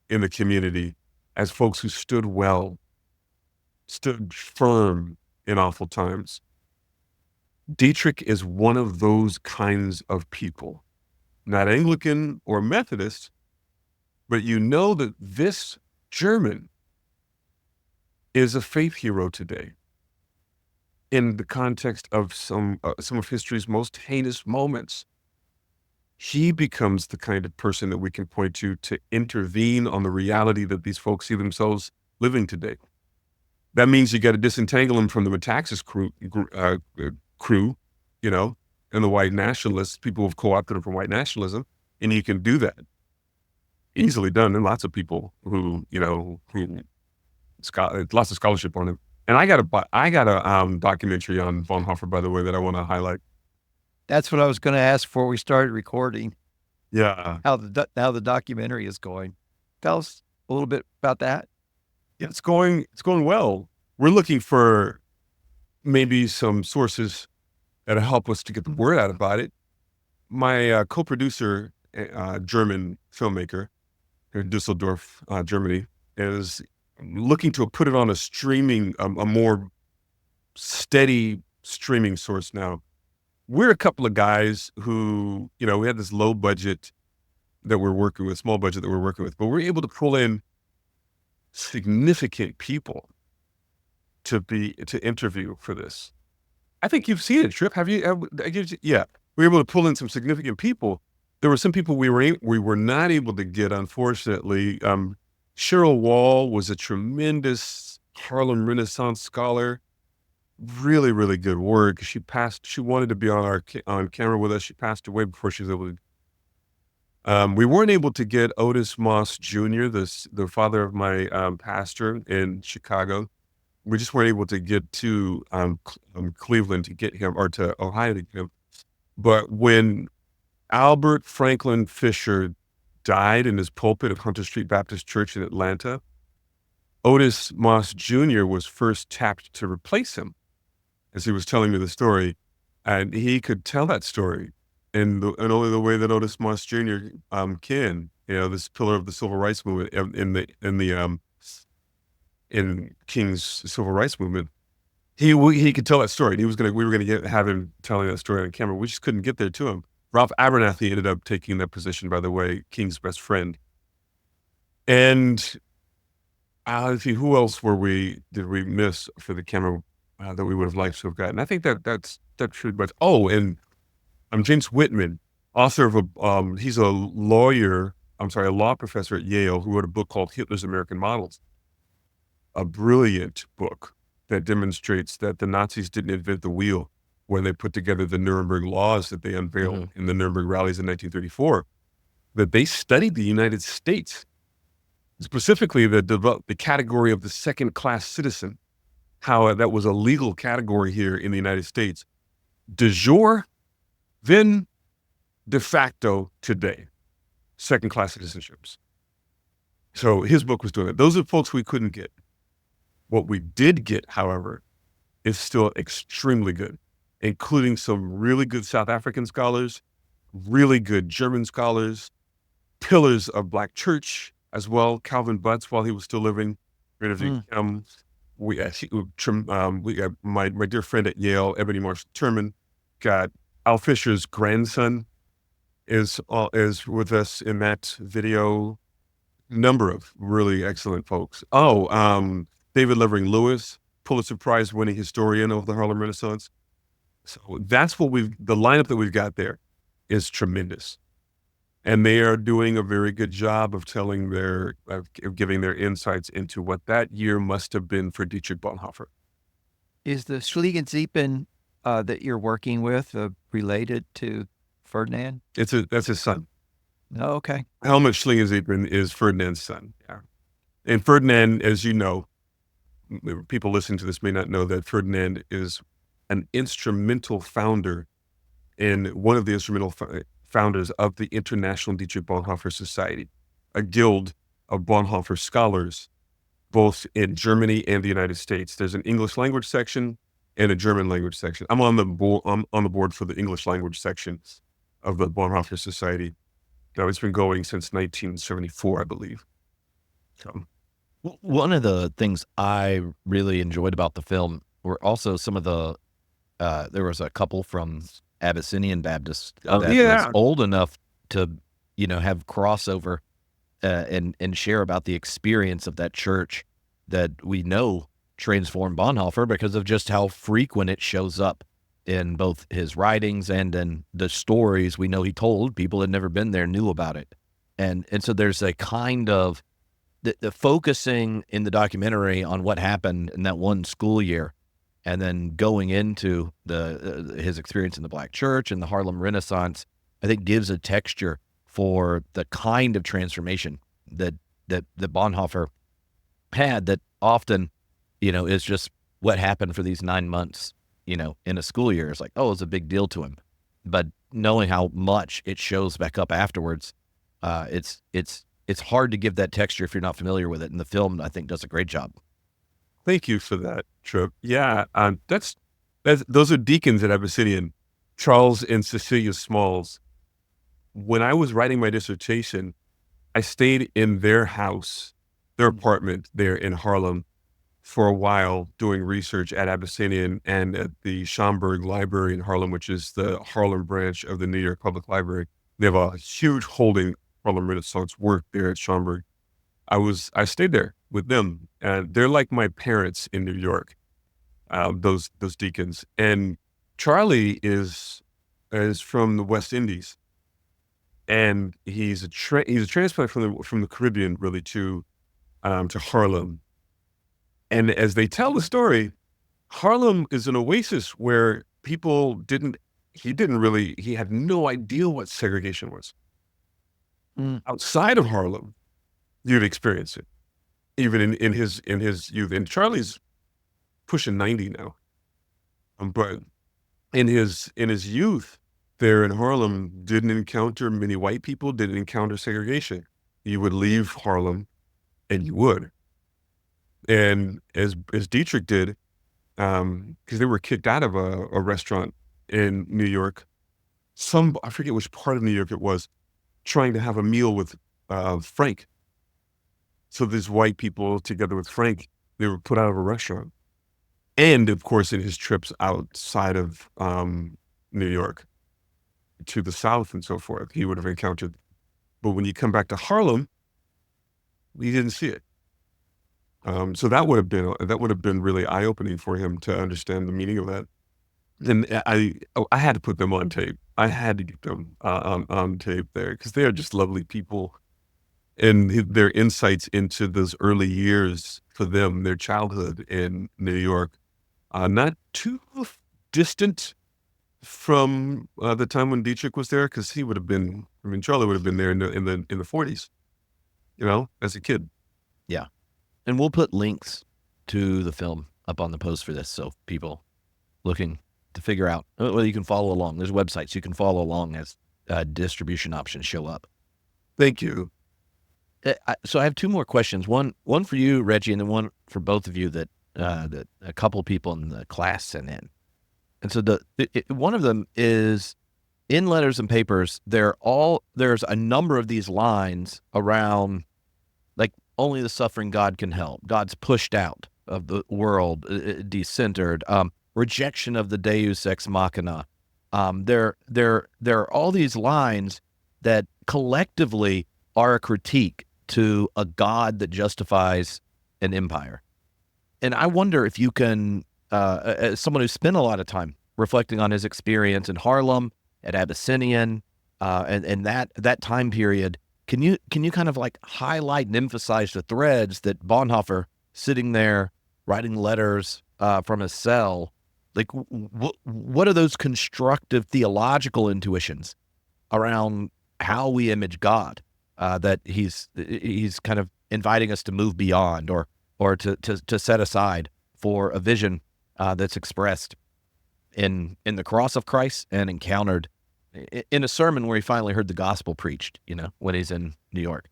in the community as folks who stood firm in awful times. Dietrich is one of those kinds of people, not Anglican or Methodist, but that this German is a faith hero today in the context of some of history's most heinous moments. He becomes the kind of person that we can point to intervene on the reality that these folks see themselves living today. That means you got to disentangle him from the Metaxas crew, and the white nationalists, people who've co-opted him from white nationalism, and you can do that. Easily done, and lots of people who lots of scholarship on him. And I got a documentary on Bonhoeffer, by the way, that I want to highlight. That's what I was going to ask before we started recording. Yeah, how the documentary is going. Tell us a little bit about that. Yeah, it's going well. We're looking for maybe some sources that'll help us to get the word out about it. My co-producer, German filmmaker in Dusseldorf, Germany, is looking to put it on a more steady streaming source now. We're a couple of guys who, we had this small budget that we're working with, but we're able to pull in significant people to interview for this. I think you've seen it, Trip. Have you? Yeah, we were able to pull in some significant people. There were some people we were not able to get, unfortunately. Cheryl Wall was a tremendous Harlem Renaissance scholar. Really, really good work. She wanted to be on camera with us. She passed away before she was able to. We weren't able to get Otis Moss Jr., the father of my pastor in Chicago. We just weren't able to get to Cleveland to get him, or to Ohio to get him. But when Albert Franklin Fisher died in his pulpit of Hunter Street Baptist Church in Atlanta, Otis Moss Jr. was first tapped to replace him, as he was telling me the story, and he could tell that story in only the way that Otis Moss Jr. Can. This pillar of the civil rights movement in King's civil rights movement. He could tell that story, and we were gonna have him telling that story on camera. We just couldn't get there to him. Ralph Abernathy ended up taking that position, by the way, King's best friend. And let's see, who else did we miss for the camera that we would have liked to have gotten? I think that's pretty much. Oh, and James Whitman, author of he's a law professor at Yale, who wrote a book called Hitler's American Models. A brilliant book that demonstrates that the Nazis didn't invent the wheel when they put together the Nuremberg laws that they unveiled in the Nuremberg rallies in 1934, that they studied the United States, specifically the category of the second-class citizen, how that was a legal category here in the United States, de jure, then de facto today, second-class citizenships. So his book was doing that. Those are folks we couldn't get. What we did get, however, is still extremely good, including some really good South African scholars, really good German scholars, pillars of Black church as well. Calvin Butts, while he was still living, interviewed him. We got my dear friend at Yale, Ebony Marshall Turman, got Al Fisher's grandson is with us in that video. Number of really excellent folks. David Levering Lewis, Pulitzer Prize winning historian of the Harlem Renaissance. So that's the lineup that we've got there is tremendous. And they are doing a very good job of giving their insights into what that year must have been for Dietrich Bonhoeffer. Is the Schliegensiepen that you're working with related to Ferdinand? That's his son. Oh, okay. Helmut Schliegensiepen is Ferdinand's son. Yeah. And Ferdinand, as you know, people listening to this may not know that Ferdinand is an instrumental founder and one of the instrumental founders of the International Dietrich Bonhoeffer Society, a guild of Bonhoeffer scholars, both in Germany and the United States. There's an English language section and a German language section. I'm on the board for the English language section of the Bonhoeffer Society. It's been going since 1974, I believe. So. One of the things I really enjoyed about the film were also some of the, there was a couple from Abyssinian Baptist that was old enough to, have crossover and share about the experience of that church that we know transformed Bonhoeffer because of just how frequent it shows up in both his writings and in the stories we know he told. People had never been there knew about it. And so there's a kind of the focusing in the documentary on what happened in that one school year and then going into his experience in the Black church and the Harlem Renaissance, I think gives a texture for the kind of transformation that Bonhoeffer had that often, is just what happened for these 9 months. In a school year, it's like, oh, it's a big deal to him. But knowing how much it shows back up afterwards, it's hard to give that texture if you're not familiar with it. And the film, I think, does a great job. Thank you for that, Trip. Yeah, those are deacons at Abyssinian, Charles and Cecilia Smalls. When I was writing my dissertation, I stayed in their house, their apartment there in Harlem, for a while doing research at Abyssinian and at the Schomburg Library in Harlem, which is the Harlem branch of the New York Public Library. They have a huge holding Harlem Renaissance work there at Schomburg. I stayed there with them, and they're like my parents in New York, those deacons. And Charlie is from the West Indies, and he's a transplant from the Caribbean really to Harlem. And as they tell the story, Harlem is an oasis where he had no idea what segregation was. Outside of Harlem, you'd experience it, even in his youth. And Charlie's pushing 90 now. But in his youth there in Harlem, didn't encounter many white people, didn't encounter segregation. You would leave Harlem and you would. And as Dietrich did, because they were kicked out of a restaurant in New York, I forget which part of New York it was, trying to have a meal with Frank. So these white people, together with Frank, they were put out of a restaurant. And of course, in his trips outside of New York to the South and so forth, he would have encountered. But when you come back to Harlem, he didn't see it. So that would have been really eye-opening for him to understand the meaning of that. And I had to put them on tape. I had to get them on tape there because they are just lovely people, and their insights into those early years for them, their childhood in New York, not too distant from the time when Dietrich was there, because he would have been. I mean, Charlie would have been there in the 40s, as a kid. Yeah. And we'll put links to the film up on the post for this, so people looking to figure out, well, you can follow along. There's websites you can follow along as distribution options show up. Thank you. So I have two more questions. One for you, Reggie, and then one for both of you that a couple people in the class sent in. And so one of them is, in Letters and Papers, there's a number of these lines around, like, only the suffering God can help. God's pushed out of the world, decentered, rejection of the Deus ex machina. There are all these lines that collectively are a critique to a God that justifies an empire. And I wonder if you can, as someone who spent a lot of time reflecting on his experience in Harlem, at Abyssinian, and that time period, can you kind of like highlight and emphasize the threads that Bonhoeffer, sitting there writing letters from his cell, like what are those constructive theological intuitions around how we image God, that he's kind of inviting us to move beyond, or to set aside for a vision that's expressed in the cross of Christ and encountered in a sermon where he finally heard the gospel preached, when he's in New York?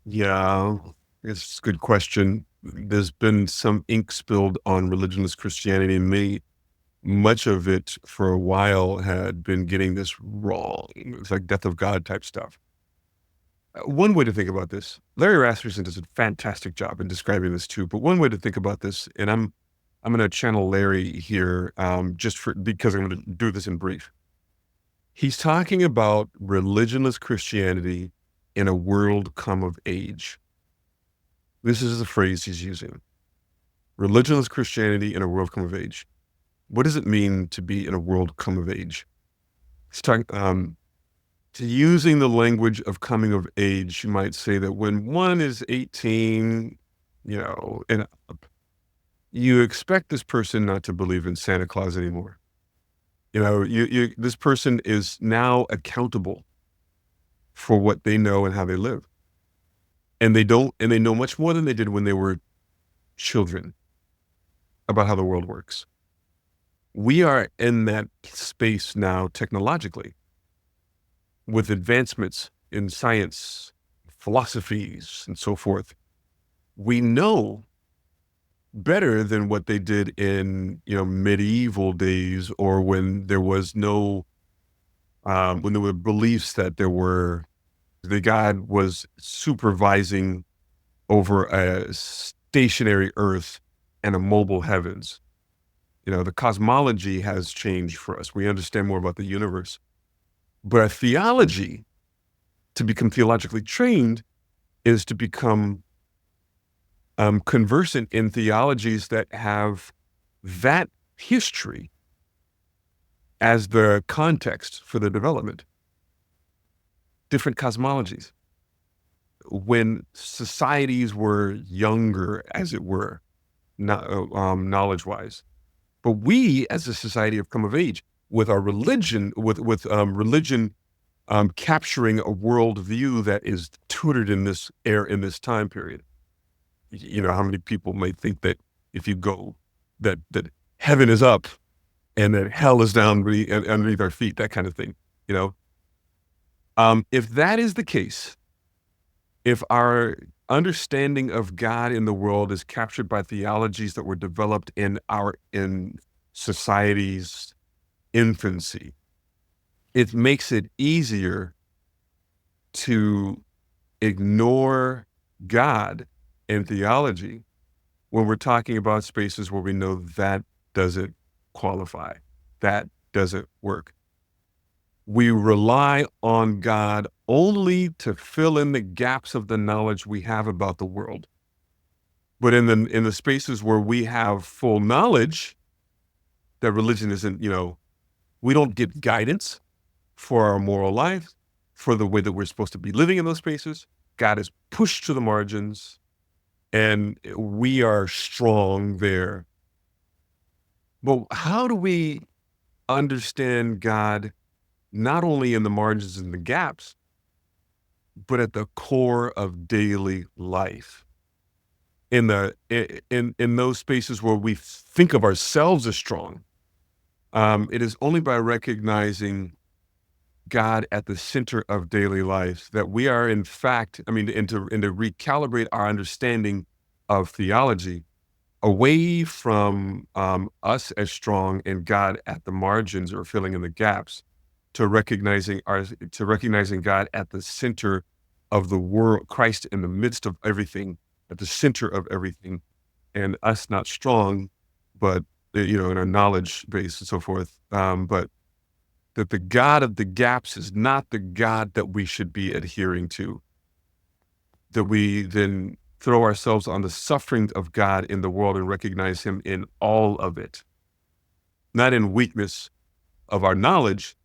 Yeah, it's a good question. There's been some ink spilled on religionless Christianity, and much of it for a while had been getting this wrong. It's like death of God type stuff. One way to think about this, Larry Rasmussen does a fantastic job in describing this too, but one way to think about this, and I'm going to channel Larry here, because I'm going to do this in brief. He's talking about religionless Christianity in a world come of age. This is the phrase he's using. Religionless Christianity in a world come of age. What does it mean to be in a world come of age? He's talking, to using the language of coming of age, you might say that when one is 18, and you expect this person not to believe in Santa Claus anymore. This person is now accountable for what they know and how they live. And they know much more than they did when they were children about how the world works. We are in that space now technologically with advancements in science, philosophies, and so forth. We know better than what they did in, medieval days, or when there was no, when there were beliefs that the God was supervising over a stationary earth and a mobile heavens. The cosmology has changed for us. We understand more about the universe. But our theology, to become theologically trained, is to become conversant in theologies that have that history as the context for the development. Different cosmologies. When societies were younger, as it were, knowledge-wise. But we, as a society, have come of age with our religion, with religion capturing a worldview that is tutored in this time period. How many people might think that if you go, that heaven is up and that hell is down underneath our feet, that kind of thing. If that is the case, if our understanding of God in the world is captured by theologies that were developed in society's infancy, it makes it easier to ignore God and theology when we're talking about spaces where we know that doesn't qualify, that doesn't work. We rely on God only to fill in the gaps of the knowledge we have about the world. But in the spaces where we have full knowledge, that religion isn't, we don't get guidance for our moral life, for the way that we're supposed to be living in those spaces. God is pushed to the margins, and we are strong there. But how do we understand God not only in the margins and the gaps, but at the core of daily life? In those spaces where we think of ourselves as strong, it is only by recognizing God at the center of daily life that we are, in fact, and to recalibrate our understanding of theology away from us as strong and God at the margins or filling in the gaps, to recognizing God at the center of the world, Christ in the midst of everything, at the center of everything, and us not strong, but in our knowledge base and so forth. But that the God of the gaps is not the God that we should be adhering to. That we then throw ourselves on the suffering of God in the world and recognize him in all of it. Not in weakness of our knowledge,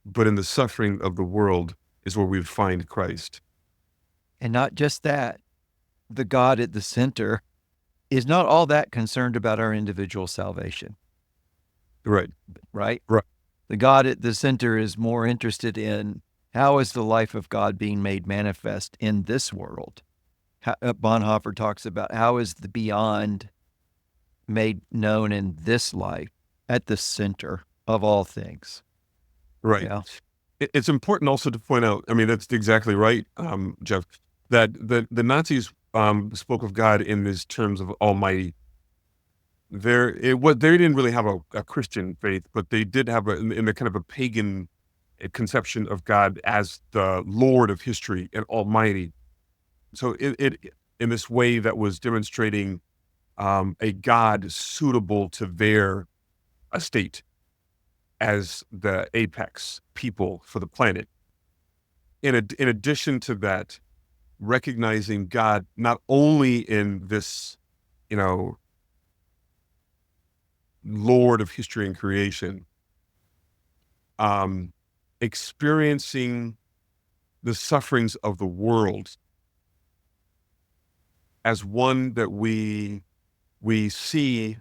but in the suffering of the world is where we find Christ. And not just that, the God at the center is not all that concerned about our individual salvation. Right. Right? Right. The God at the center is more interested in how is the life of God being made manifest in this world. Bonhoeffer talks about how is the beyond made known in this life at the center of all things. Right. Yeah. It's important also to point out, that's exactly right, Jeff, that the Nazis spoke of God in these terms of Almighty. They didn't really have a Christian faith, but they did have in the kind of a pagan conception of God as the Lord of history and Almighty. So it in this way that was demonstrating a God suitable to their estate as the apex people for the planet. In addition to that, recognizing God not only in this, Lord of history and creation, experiencing the sufferings of the world as one that we see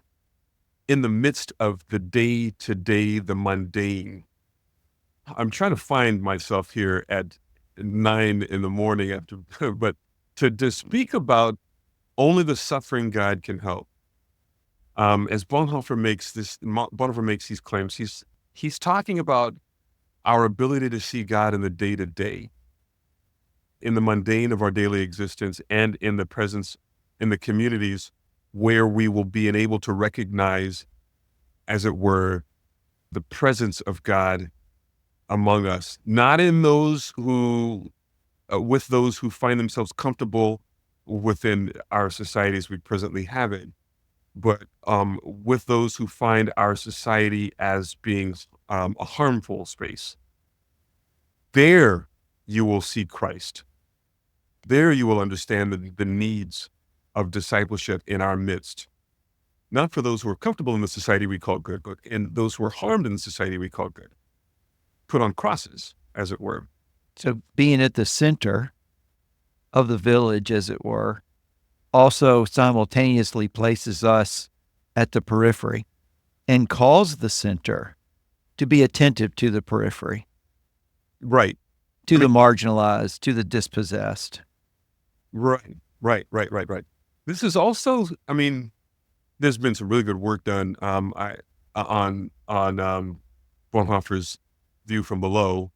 in the midst of the day-to-day, the mundane. I'm trying to find myself here at 9 a.m. but to speak about only the suffering God can help. As Bonhoeffer makes these claims, he's talking about our ability to see God in the day-to-day, in the mundane of our daily existence, and in the presence, in the communities where we will be able to recognize, as it were, the presence of God among us, not in those who, with those who find themselves comfortable within our societies we presently have it, but with those who find our society as being a harmful space. There you will see Christ. There you will understand the needs of discipleship in our midst. Not for those who are comfortable in the society we call good, but in those who are harmed in the society we call good. Put on crosses, as it were. So being at the center of the village, as it were, also simultaneously places us at the periphery and calls the center to be attentive to the periphery. Right. To the marginalized, to the dispossessed. Right. This is also, there's been some really good work done on Bonhoeffer's view from below.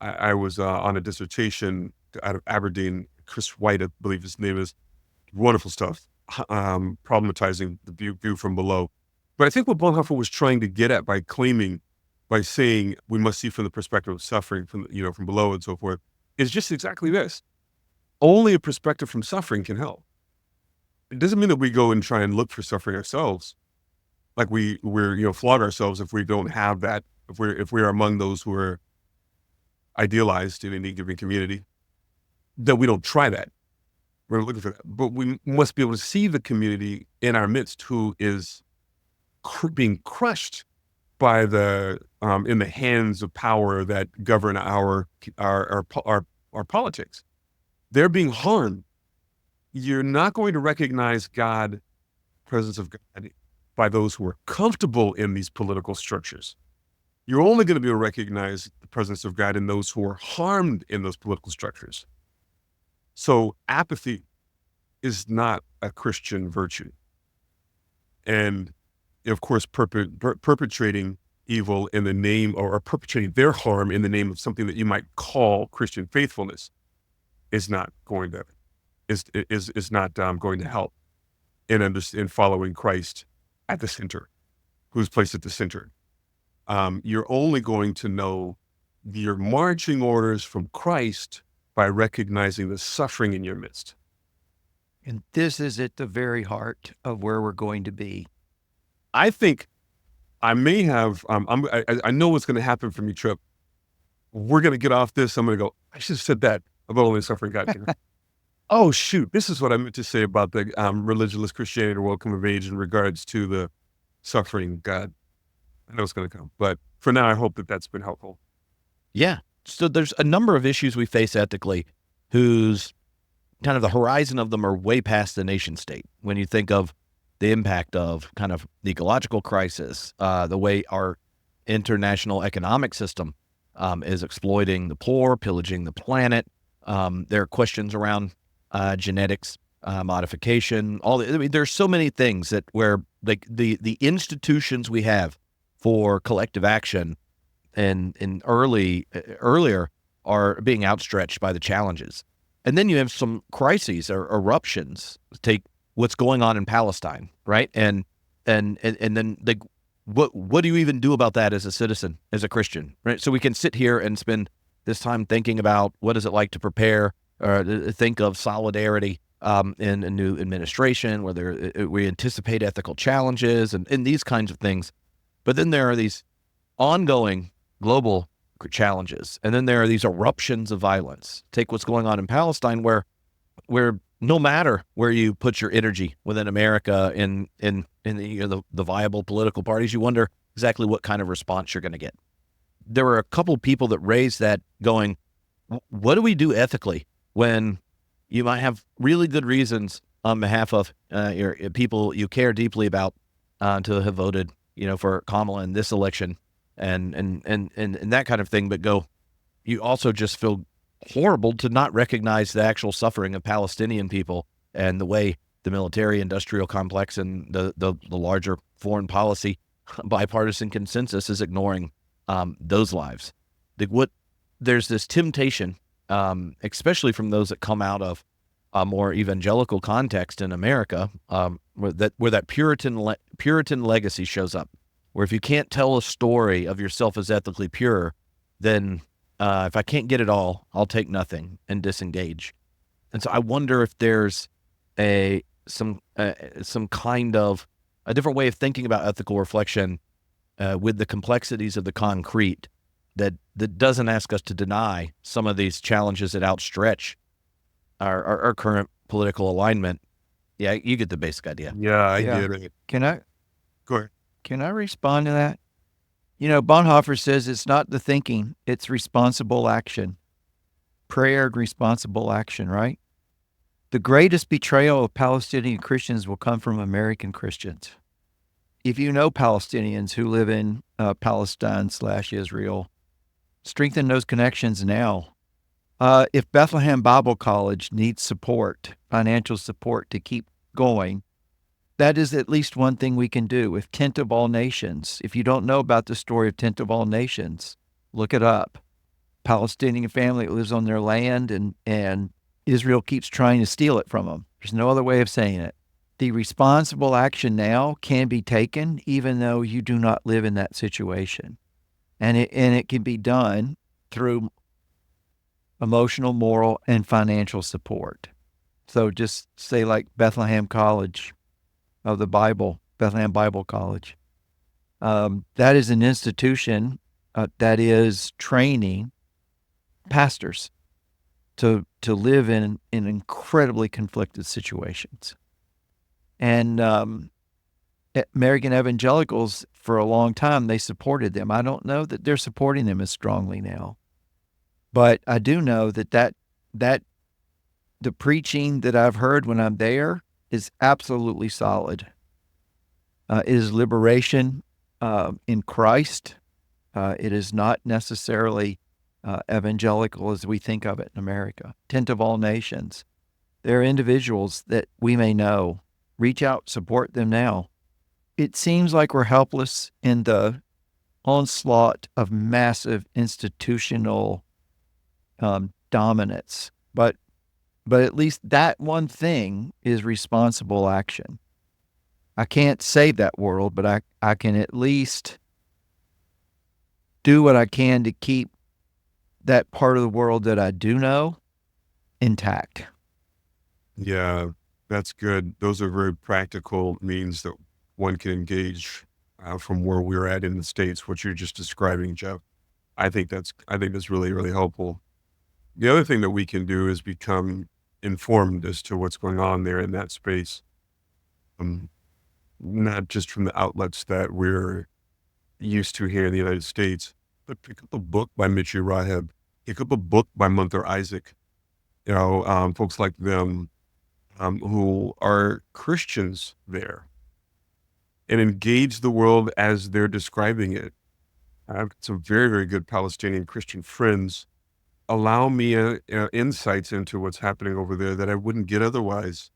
I was on a dissertation out of Aberdeen. Chris White, I believe his name is. Wonderful stuff, problematizing the view from below. But I think what Bonhoeffer was trying to get at by saying we must see from the perspective of suffering from below and so forth, is just exactly this. Only a perspective from suffering can help. It doesn't mean that we go and try and look for suffering ourselves, like we're flawed ourselves if we don't have that. If we are among those who are idealized in any given community, that we don't try that. We're looking for that, but we must be able to see the community in our midst who is being crushed by the in the hands of power that govern our politics. They're being harmed. You're not going to recognize God, presence of God, by those who are comfortable in these political structures. You're only going to be able to recognize the presence of God in those who are harmed in those political structures. So apathy is not a Christian virtue. And of course, perpetrating evil in the name or perpetrating their harm in the name of something that you might call Christian faithfulness is not going to going to help in following Christ at the center, who's placed at the center. You're only going to know your marching orders from Christ by recognizing the suffering in your midst. And this is at the very heart of where we're going to be. I think I may have, I know what's going to happen for me, Trip. We're going to get off this. I'm going to go, I should have said that about only suffering God can. Oh, shoot. This is what I meant to say about the religionless Christianity or welcome of age in regards to the suffering God. I know it's going to come. But for now, I hope that that's been helpful. Yeah. So there's a number of issues we face ethically whose kind of the horizon of them are way past the nation state. When you think of the impact of kind of the ecological crisis, the way our international economic system is exploiting the poor, pillaging the planet. There are questions around genetics, modification, there's so many things that where like the institutions we have for collective action and earlier are being outstretched by the challenges. And then you have some crises or eruptions. Take what's going on in Palestine, right? And then like what do you even do about that as a citizen, as a Christian, right? So we can sit here and spend this time thinking about what is it like to prepare or think of solidarity in a new administration, whether we anticipate ethical challenges and these kinds of things. But then there are these ongoing global challenges. And then there are these eruptions of violence. Take what's going on in Palestine, where no matter where you put your energy within America in the viable political parties, you wonder exactly what kind of response you're going to get. There were a couple of people that raised that going, what do we do ethically when you might have really good reasons on behalf of your people you care deeply about to have voted, for Kamala in this election and that kind of thing, but you also just feel horrible to not recognize the actual suffering of Palestinian people and the way the military industrial complex and the larger foreign policy bipartisan consensus is ignoring those lives. There's this temptation, especially from those that come out of a more evangelical context in America, where that Puritan legacy shows up, where if you can't tell a story of yourself as ethically pure, then if I can't get it all, I'll take nothing and disengage. And so I wonder if there's some kind of a different way of thinking about ethical reflection with the complexities of the concrete that doesn't ask us to deny some of these challenges that outstretch our current political alignment. Yeah, you get the basic idea. Yeah, I get it. Go ahead. Can I respond to that? Bonhoeffer says it's not the thinking, it's responsible action. Prayer and responsible action, right? The greatest betrayal of Palestinian Christians will come from American Christians. If you know Palestinians who live in Palestine/Israel, strengthen those connections now. If Bethlehem Bible College needs support, financial support to keep going, that is at least one thing we can do. If Tent of All Nations, if you don't know about the story of Tent of All Nations, look it up. Palestinian family that lives on their land and Israel keeps trying to steal it from them. There's no other way of saying it. The responsible action now can be taken even though you do not live in that situation. And it can be done through emotional, moral, and financial support. So just say like Bethlehem College of the Bible, Bethlehem Bible College. That is an institution that is training pastors to live in incredibly conflicted situations. And American evangelicals, for a long time, they supported them. I don't know that they're supporting them as strongly now. But I do know that the preaching that I've heard when I'm there is absolutely solid. It is liberation in Christ. It is not necessarily evangelical as we think of it in America. Tent of All Nations. There are individuals that we may know. Reach out, support them now. It seems like we're helpless in the onslaught of massive institutional dominance, but at least that one thing is responsible action. I can't save that world, but I can at least do what I can to keep that part of the world that I do know intact. Yeah, that's good. Those are very practical means that one can engage from where we're at in the States, what you're just describing, Jeff. I think that's really, really helpful. The other thing that we can do is become informed as to what's going on there in that space. Um, Not just from the outlets that we're used to here in the United States, but pick up a book by Mitchie Raheb, pick up a book by Munther Isaac, folks like them who are Christians there, and engage the world as they're describing it. I've got some very, very good Palestinian Christian friends. Allow me insights into what's happening over there that I wouldn't get otherwise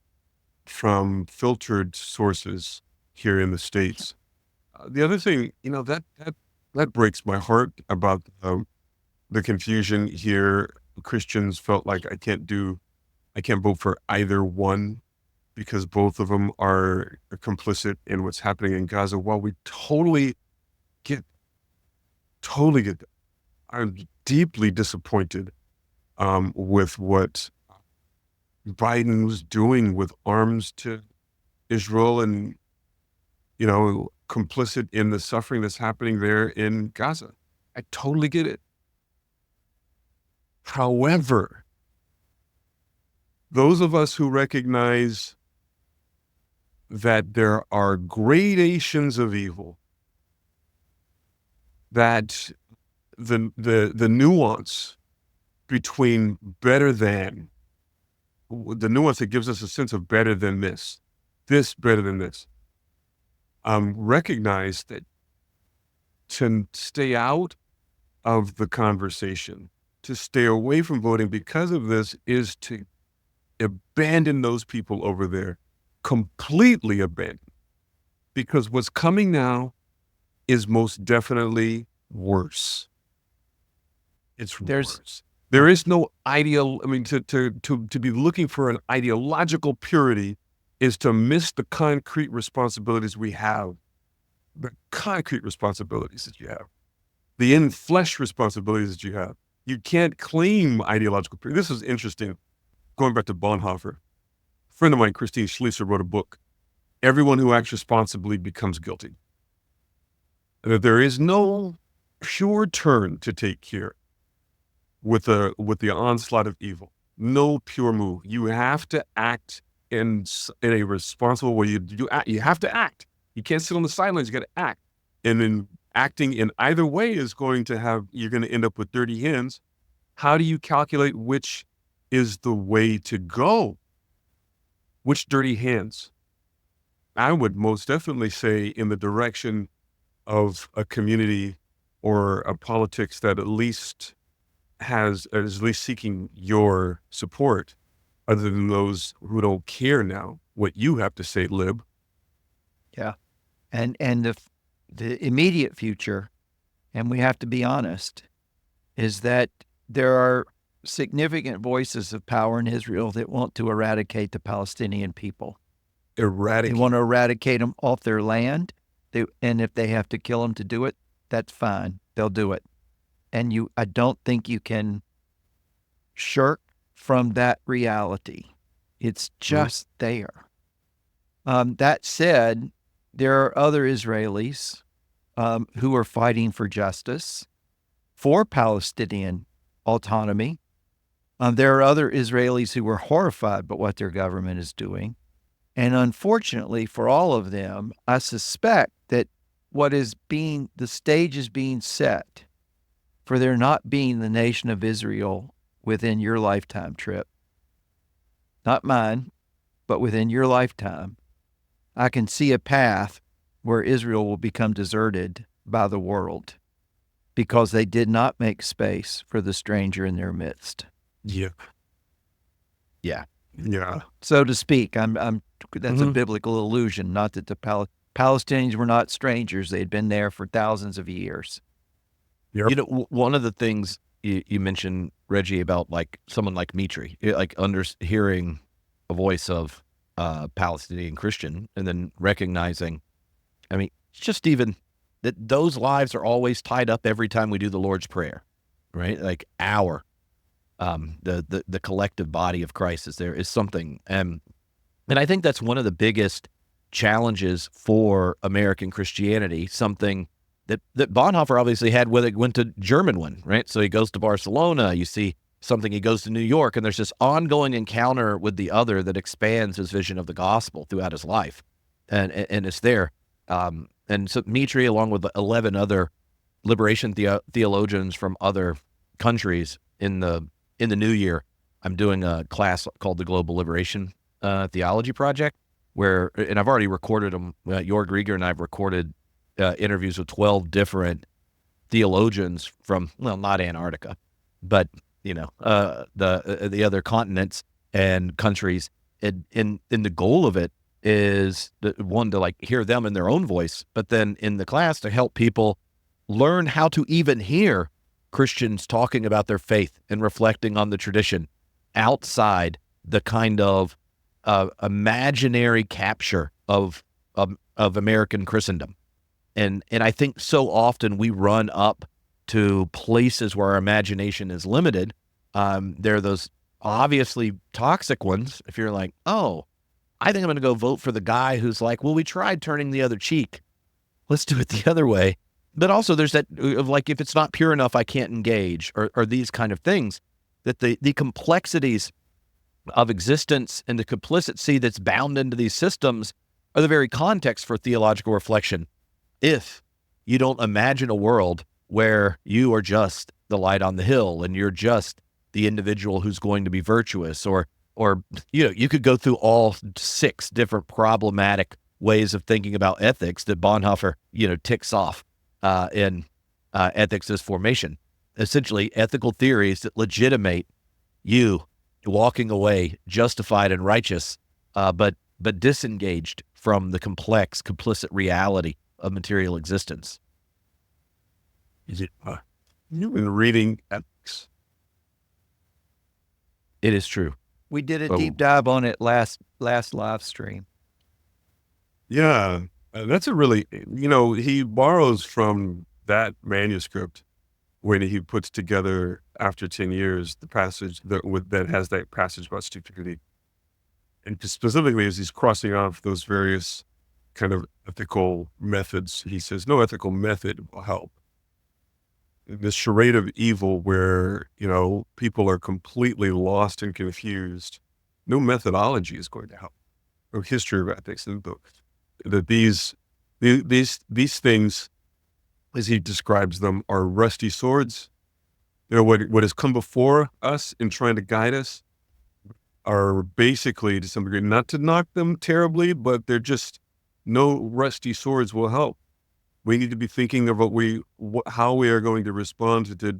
from filtered sources here in the States. The other thing, that breaks my heart about the confusion here. Christians felt like I can't vote for either one because both of them are complicit in what's happening in Gaza. While we get, totally get, I'm deeply disappointed with what Biden was doing with arms to Israel and, complicit in the suffering that's happening there in Gaza. I totally get it. However, those of us who recognize that there are gradations of evil, that the nuance between better than, the nuance that gives us a sense of better than this better than this, recognize that to stay out of the conversation, to stay away from voting because of this, is to abandon those people over there, completely abandon. Because what's coming now is most definitely worse. It's worse. There is no to be looking for an ideological purity is to miss the concrete responsibilities we have, the concrete responsibilities that you have, the in-flesh responsibilities that you have. You can't claim ideological purity. This is interesting. Going back to Bonhoeffer, a friend of mine, Christine Schlieser, wrote a book, Everyone Who Acts Responsibly Becomes Guilty. That there is no pure turn to take here with the onslaught of evil. No pure move. You have to act in a responsible way. You have to act. You can't sit on the sidelines. You got to act. And then acting in either way is you're going to end up with dirty hands. How do you calculate which is the way to go? Which dirty hands? I would most definitely say in the direction of a community or a politics that at least is at least seeking your support, other than those who don't care now what you have to say, lib. Yeah. And the immediate future, and we have to be honest, is that there are significant voices of power in Israel that want to eradicate the Palestinian people. They want to eradicate them off their land, and if they have to kill them to do it, that's fine. They'll do it. And I don't think you can shirk from that reality. It's just there. That said, there are other Israelis who are fighting for justice, for Palestinian autonomy. There are other Israelis who are horrified by what their government is doing. And unfortunately for all of them, I suspect that the stage is being set for there not being the nation of Israel within your lifetime, Trip. Not mine, but within your lifetime. I can see a path where Israel will become deserted by the world because they did not make space for the stranger in their midst. Yeah. So to speak, that's a biblical illusion. Not that the Palestinians were not strangers; they had been there for thousands of years. Yep. One of the things you mentioned, Reggie, about like someone like Mitri, like hearing a voice of Palestinian Christian, and then recognizing, it's just even that those lives are always tied up every time we do the Lord's Prayer. right? Like our the collective body of Christ is something, and I think that's one of the biggest challenges for American Christianity. Something that Bonhoeffer obviously had when he went to German, right? So he goes to Barcelona. You see something. He goes to New York, and there's this ongoing encounter with the other that expands his vision of the gospel throughout his life, and it's there. And so Mitri, along with 11 other liberation theologians from other countries, in the new year, I'm doing a class called the Global Liberation Theology Project, and I've already recorded them. Jorg Rieger and I've recorded interviews with 12 different theologians from, well, not Antarctica, but the other continents and countries. And the goal of it is one, to like hear them in their own voice, but then in the class to help people learn how to even hear Christians talking about their faith and reflecting on the tradition outside the kind of imaginary capture of American Christendom. And I think so often we run up to places where our imagination is limited. There are those obviously toxic ones. If you're like, oh, I think I'm going to go vote for the guy who's like, well, we tried turning the other cheek. Let's do it the other way. But also there's that of like, if it's not pure enough, I can't engage, or these kind of things, that the complexities of existence and the complicity that's bound into these systems are the very context for theological reflection. If you don't imagine a world where you are just the light on the hill and you're just the individual who's going to be virtuous, or you could go through all 6 different problematic ways of thinking about ethics that Bonhoeffer ticks off in Ethics as Formation. Essentially, ethical theories that legitimate you walking away justified and righteous, but disengaged from the complex, complicit reality of material existence. Is it? You've been reading ethics. It is true. We did a deep dive on it last live stream. Yeah, that's a really, he borrows from that manuscript when he puts together, after 10 years, the passage that has that passage about stupidity. And specifically, as he's crossing off those various kind of ethical methods, he says, no ethical method will help. This charade of evil where, people are completely lost and confused, no methodology is going to help. No history of ethics in the book. That these things, as he describes them, are rusty swords. What has come before us in trying to guide us are basically, to some degree, not to knock them terribly, but they're just, no rusty swords will help. We need to be thinking about how we are going to respond to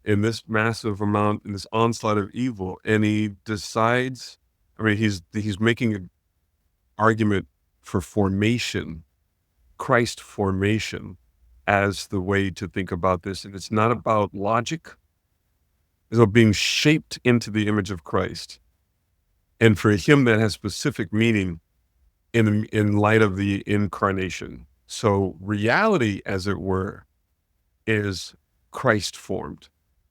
in this massive amount, in this onslaught of evil. And he decides, he's making an argument for formation, Christ formation, as the way to think about this. And it's not about logic. It's about being shaped into the image of Christ. And for him, that has specific meaning in light of the incarnation. So reality, as it were, is Christ formed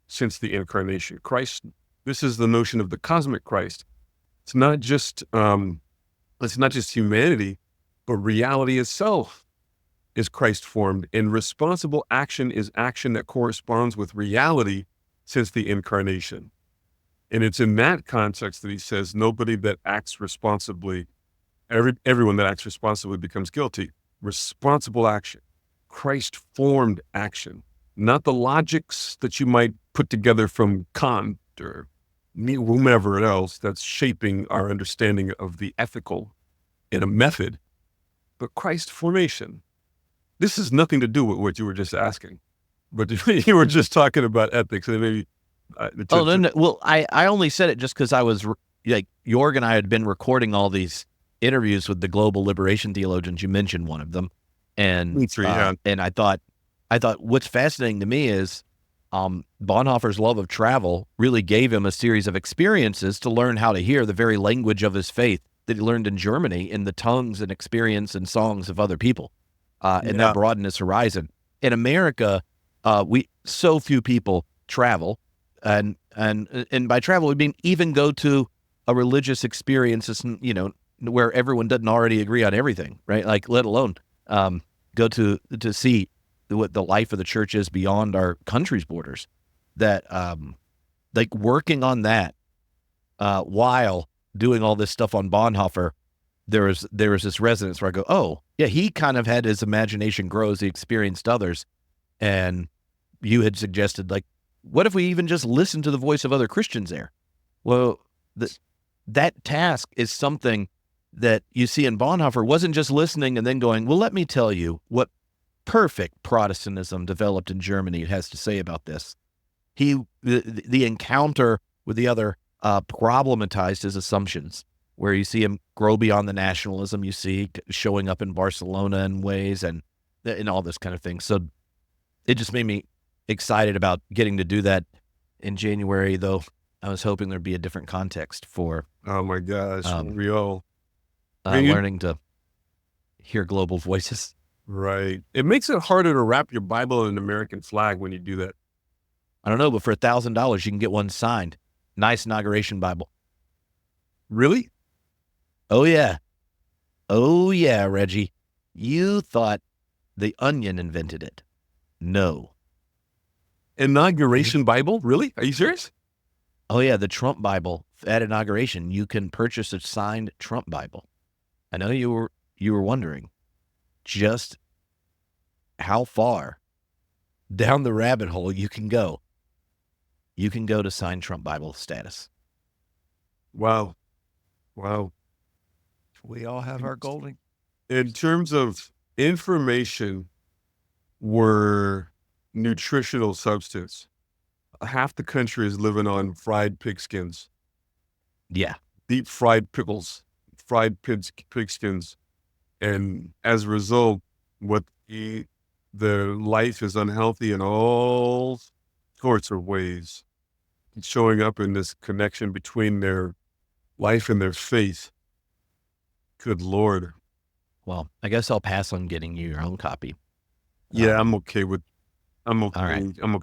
since the incarnation. Christ, this is the notion of the cosmic Christ. It's not just humanity, but reality itself is Christ formed, and responsible action is action that corresponds with reality since the incarnation. And it's in that context that he says nobody that acts responsibly, everyone that acts responsibly becomes guilty. Responsible action, Christ formed action, not the logics that you might put together from Kant or whomever else that's shaping our understanding of the ethical in a method, but Christ formation. This has nothing to do with what you were just asking, but you were just talking about ethics. And maybe. No. Well, I only said it just because I was like, Jorg and I had been recording all these interviews with the global liberation theologians. You mentioned one of them, and and I thought what's fascinating to me is Bonhoeffer's love of travel really gave him a series of experiences to learn how to hear the very language of his faith that he learned in Germany, in the tongues and experience and songs of other people, and that broadened his horizon. In America, so few people travel, and by travel we mean even go to a religious experience, where everyone doesn't already agree on everything, right? Like, let alone go to see what the life of the church is beyond our country's borders. That like working on that while doing all this stuff on Bonhoeffer, there was this resonance where I go, oh yeah, he kind of had his imagination grow as he experienced others. And you had suggested, like, what if we even just listen to the voice of other Christians there? Well, that task is something that you see in Bonhoeffer wasn't just listening and then going, well, let me tell you what perfect Protestantism developed in Germany has to say about this. The encounter with the other problematized his assumptions, where you see him grow beyond the nationalism you see showing up in Barcelona in ways and all this kind of thing. So it just made me excited about getting to do that in January, though I was hoping there'd be a different context for Oh my gosh, real. learning to hear global voices. Right. It makes it harder to wrap your Bible in an American flag when you do that. I don't know, but for $1,000, you can get one signed. Nice inauguration Bible. Really? Oh, yeah. Oh, yeah, Reggie. You thought the Onion invented it. No. Inauguration Bible? Really? Are you serious? Oh, yeah, the Trump Bible. At inauguration, you can purchase a signed Trump Bible. I know you were wondering just how far down the rabbit hole you can go. You can go to signed Trump Bible status. Wow. We all have our golden. In terms of information were nutritional substance, half the country is living on fried pigskins. Yeah. Deep fried pickles, fried pigskins. And as a result, their life is unhealthy in all sorts of ways. It's showing up in this connection between their life and their faith. Good Lord. Well, I guess I'll pass on getting you your own copy. Yeah, I'm okay. All right. I'm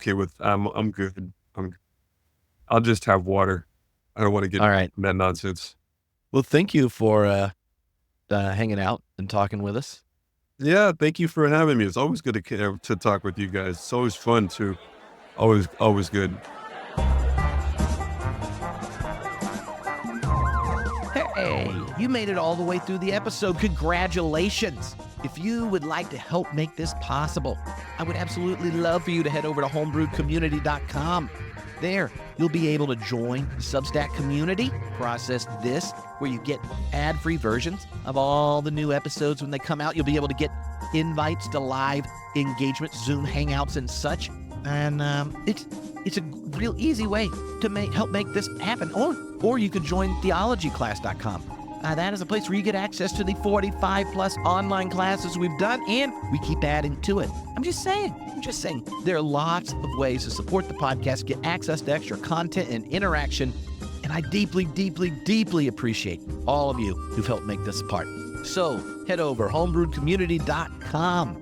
good. I'll just have water. I don't want to get All right. that nonsense. Well, thank you for hanging out and talking with us. Yeah, thank you for having me. It's always good to talk with you guys. It's always fun too. Always good. Hey, you made it all the way through the episode. Congratulations. If you would like to help make this possible, I would absolutely love for you to head over to homebrewedcommunity.com. There, you'll be able to join the Substack community, process this, where you get ad-free versions of all the new episodes when they come out. You'll be able to get invites to live engagement, Zoom hangouts and such. And it's a real easy way to help make this happen. Or you could join theologyclass.com. That is a place where you get access to the 45 plus online classes we've done, and we keep adding to it. I'm just saying, there are lots of ways to support the podcast, get access to extra content and interaction, and I deeply, deeply, deeply appreciate all of you who've helped make this a part. So head over homebrewedcommunity.com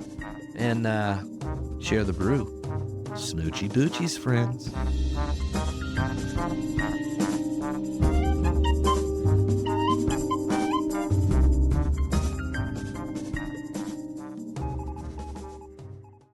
and share the brew. Smoochy boochies, friends.